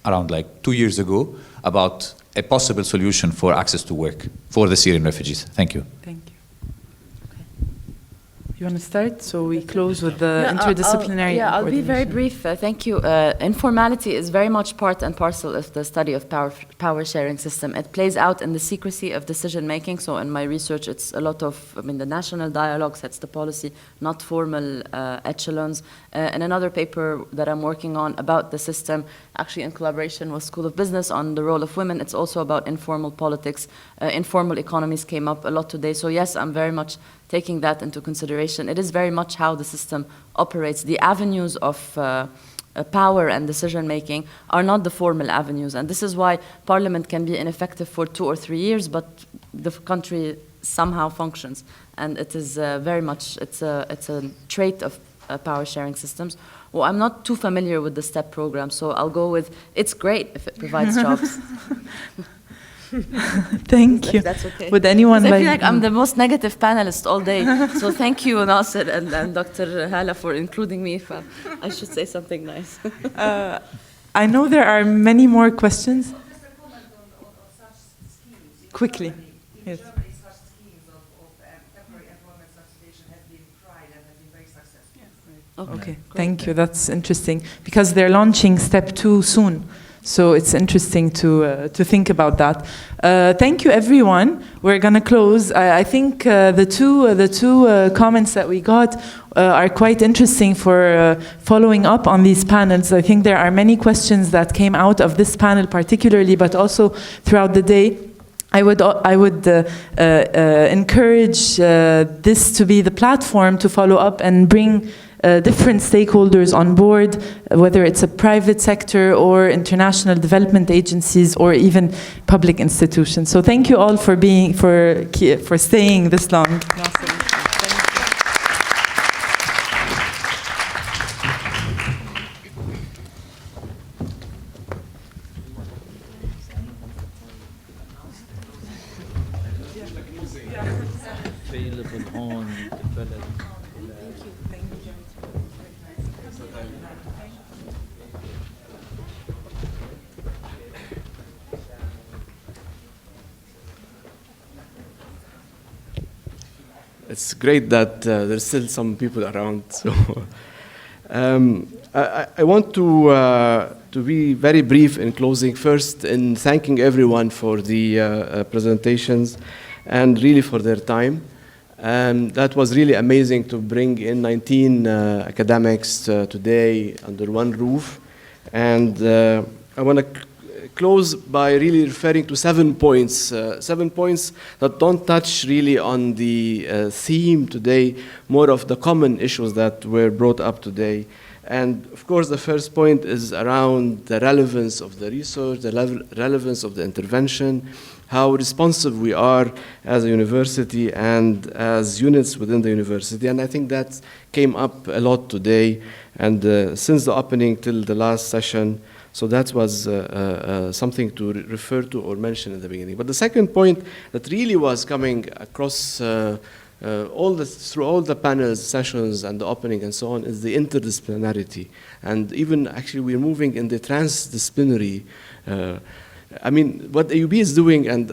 around like 2 years ago, about a possible solution for access to work for the Syrian refugees? Thank you. Thank you. You want to start? So we close with the interdisciplinary. I'll be very brief. Thank you. Informality is very much part and parcel of the study of power sharing system. It plays out in the secrecy of decision making. So in my research, it's a lot of, the national dialogue sets the policy, not formal echelons. And another paper that I'm working on about the system, actually in collaboration with School of Business on the role of women, it's also about informal politics. Informal economies came up a lot today. So yes, I'm very much taking that into consideration. It is very much how the system operates. The avenues of power and decision making are not the formal avenues, and this is why Parliament can be ineffective for 2 or 3 years, but the country somehow functions. And it is very much, it's a trait of power sharing systems. Well, I'm not too familiar with the STEP program, so I'll go with, it's great if it provides jobs. Thank you. That's okay. Would anyone I feel like I'm the most negative panelist all day. So thank you, Nasser and Dr. Hala, for including me. If I should say something nice. I know there are many more questions. Quickly. Yes. Okay, thank you. That's interesting because they're launching step 2 soon. So it's interesting to think about that. Thank you, everyone. We're going to close. I think the two comments that we got are quite interesting for following up on these panels. I think there are many questions that came out of this panel particularly, but also throughout the day. I would encourage this to be the platform to follow up and bring different stakeholders on board, whether it's a private sector or international development agencies or even public institutions. So thank you all for staying this long. It's great that there's still some people around. So, I want to be very brief in closing. First, in thanking everyone for the presentations and really for their time. That was really amazing to bring in 19 academics today under one roof. And I want to close by really referring to 7 points. 7 points that don't touch really on the theme today, more of the common issues that were brought up today. And of course, the first point is around the relevance of the research, the relevance of the intervention, how responsive we are as a university and as units within the university. And I think that came up a lot today and since the opening till the last session. So that was something to refer to or mention in the beginning. But the second point that really was coming across through all the panels, sessions, and the opening and so on is the interdisciplinarity. And even actually we're moving in the transdisciplinary. I mean, what AUB is doing, and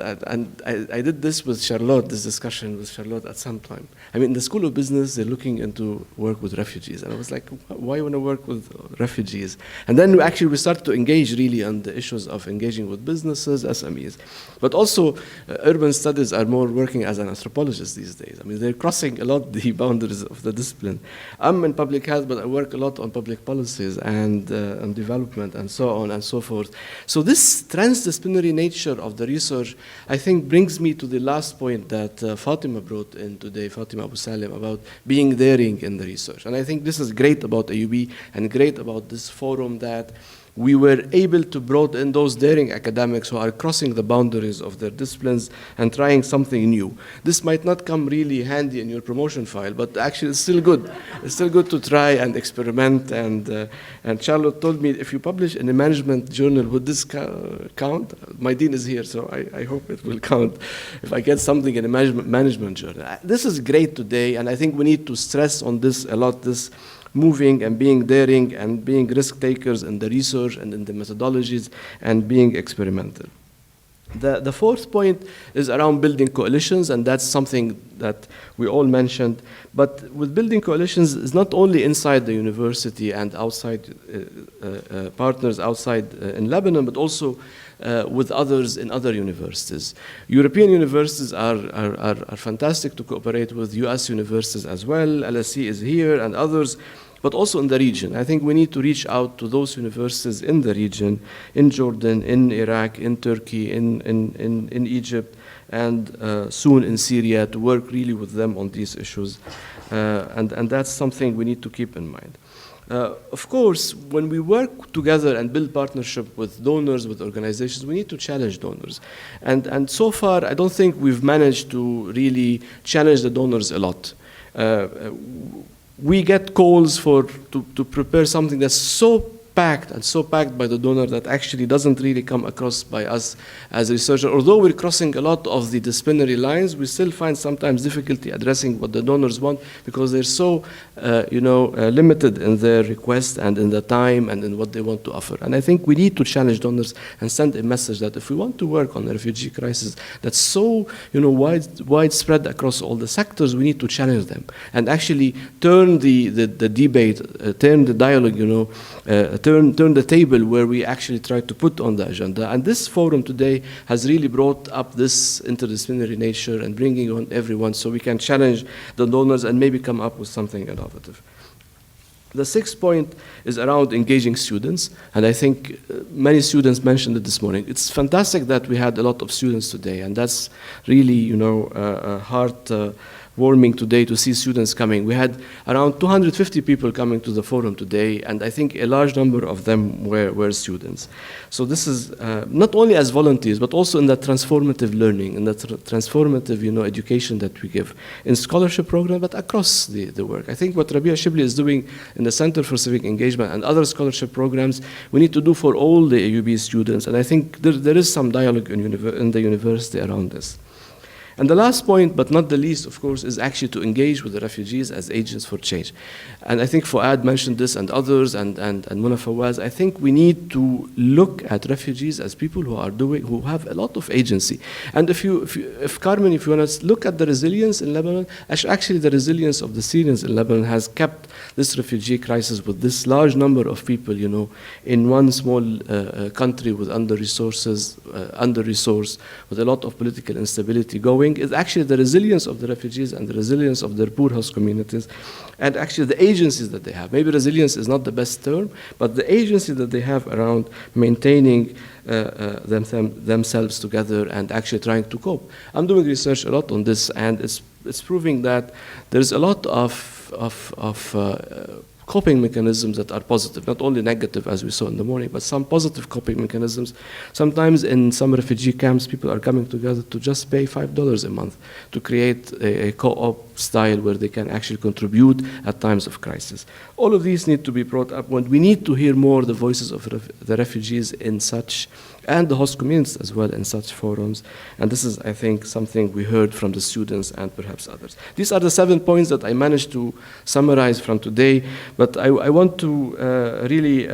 I did this with Charlotte, this discussion with Charlotte at some time. I mean, in the School of Business, they're looking into work with refugees. And I was like, why you want to work with refugees? And then we started to engage really on the issues of engaging with businesses, SMEs. But also, urban studies are more working as an anthropologist these days. I mean, they're crossing a lot the boundaries of the discipline. I'm in public health, but I work a lot on public policies and on development and so on and so forth. So this transdisciplinary nature of the research, I think, brings me to the last point that Fatima brought in today, Fatima Abu Salim, about being daring in the research. And I think this is great about AUB and great about this forum that we were able to bring in those daring academics who are crossing the boundaries of their disciplines and trying something new. This might not come really handy in your promotion file, but actually it's still good. It's still good to try and experiment. And Charlotte told me, if you publish in a management journal, would this count? My dean is here, so I hope it will count if I get something in a management journal. This is great today, and I think we need to stress on this a lot, this moving and being daring and being risk takers in the research and in the methodologies and being experimental. The fourth point is around building coalitions, and that's something that we all mentioned. But with building coalitions, it's not only inside the university and outside partners outside in Lebanon, but also with others in other universities. European universities are fantastic to cooperate with, US universities as well, LSE is here and others, but also in the region. I think we need to reach out to those universities in the region, in Jordan, in Iraq, in Turkey, in Egypt, and soon in Syria, to work really with them on these issues. And that's something we need to keep in mind. Of course, when we work together and build partnership with donors, with organizations, we need to challenge donors. And so far, I don't think we've managed to really challenge the donors a lot. We get calls to prepare something that's so packed by the donor that actually doesn't really come across by us as researchers. Although we're crossing a lot of the disciplinary lines, we still find sometimes difficulty addressing what the donors want because they're so limited in their request and in the time and in what they want to offer. And I think we need to challenge donors and send a message that if we want to work on the refugee crisis that's so widespread across all the sectors, we need to challenge them and actually turn the debate, turn the dialogue, turn the table where we actually try to put on the agenda. And this forum today has really brought up this interdisciplinary nature and bringing on everyone so we can challenge the donors and maybe come up with something innovative. The sixth point is around engaging students, and I think many students mentioned it this morning. It's fantastic that we had a lot of students today, and that's really, heart-warming today to see students coming. We had around 250 people coming to the forum today, and I think a large number of them were students. So this is not only as volunteers, but also in that transformative learning, in that transformative, education that we give in scholarship program, but across the work. I think what Rabia Shibli is doing in the Center for Civic Engagement and other scholarship programs, we need to do for all the AUB students, and I think there is some dialogue in the university around this. And the last point, but not the least, of course, is actually to engage with the refugees as agents for change. And I think Fuad mentioned this, and others, and Muna Fawaz. I think we need to look at refugees as people who have a lot of agency. And if Carmen, if you want to look at the resilience in Lebanon, actually the resilience of the Syrians in Lebanon has kept this refugee crisis with this large number of people, in one small country with under-resourced, with a lot of political instability going, is actually the resilience of the refugees and the resilience of their poor host communities, and actually the agencies that they have. Maybe resilience is not the best term, but the agency that they have around maintaining themselves together and actually trying to cope. I'm doing research a lot on this, and it's proving that there's a lot of coping mechanisms that are positive, not only negative as we saw in the morning, but some positive coping mechanisms. Sometimes in some refugee camps, people are coming together to just pay $5 a month to create a co-op style where they can actually contribute at times of crisis. All of these need to be brought up. When we need to hear more the voices of the refugees in such, and the host communities as well in such forums. And this is, I think, something we heard from the students and perhaps others. These are the 7 points that I managed to summarize from today, but I want to really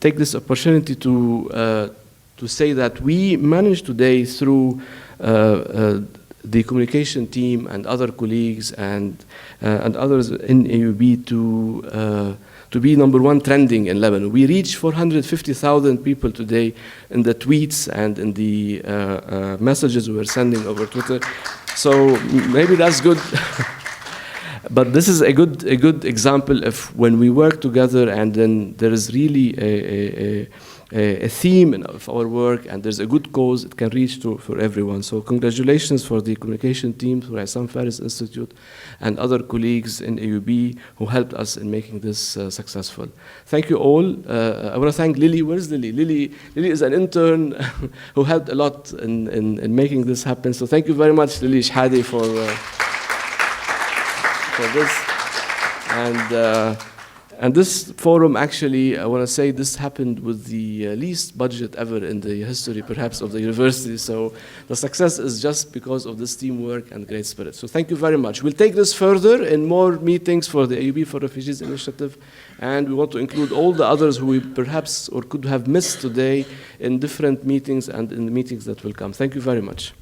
take this opportunity to say that we managed today through the communication team and other colleagues and others in AUB to be #1 trending in Lebanon. We reached 450,000 people today in the tweets and in the messages we were sending over Twitter. So maybe that's good. But this is a good example of when we work together, and then there is really a theme of our work, and there's a good cause, it can reach for everyone. So congratulations for the communication team, for Issam Faris Institute, and other colleagues in AUB who helped us in making this successful. Thank you all. I want to thank Lily. Where's Lily? Lily is an intern who helped a lot in making this happen. So thank you very much, Lily Shhadi, for this. And this forum, actually, I want to say this happened with the least budget ever in the history, perhaps, of the university. So the success is just because of this teamwork and great spirit. So thank you very much. We'll take this further in more meetings for the AUB4Refugees initiative, and we want to include all the others who we perhaps or could have missed today in different meetings and in the meetings that will come. Thank you very much.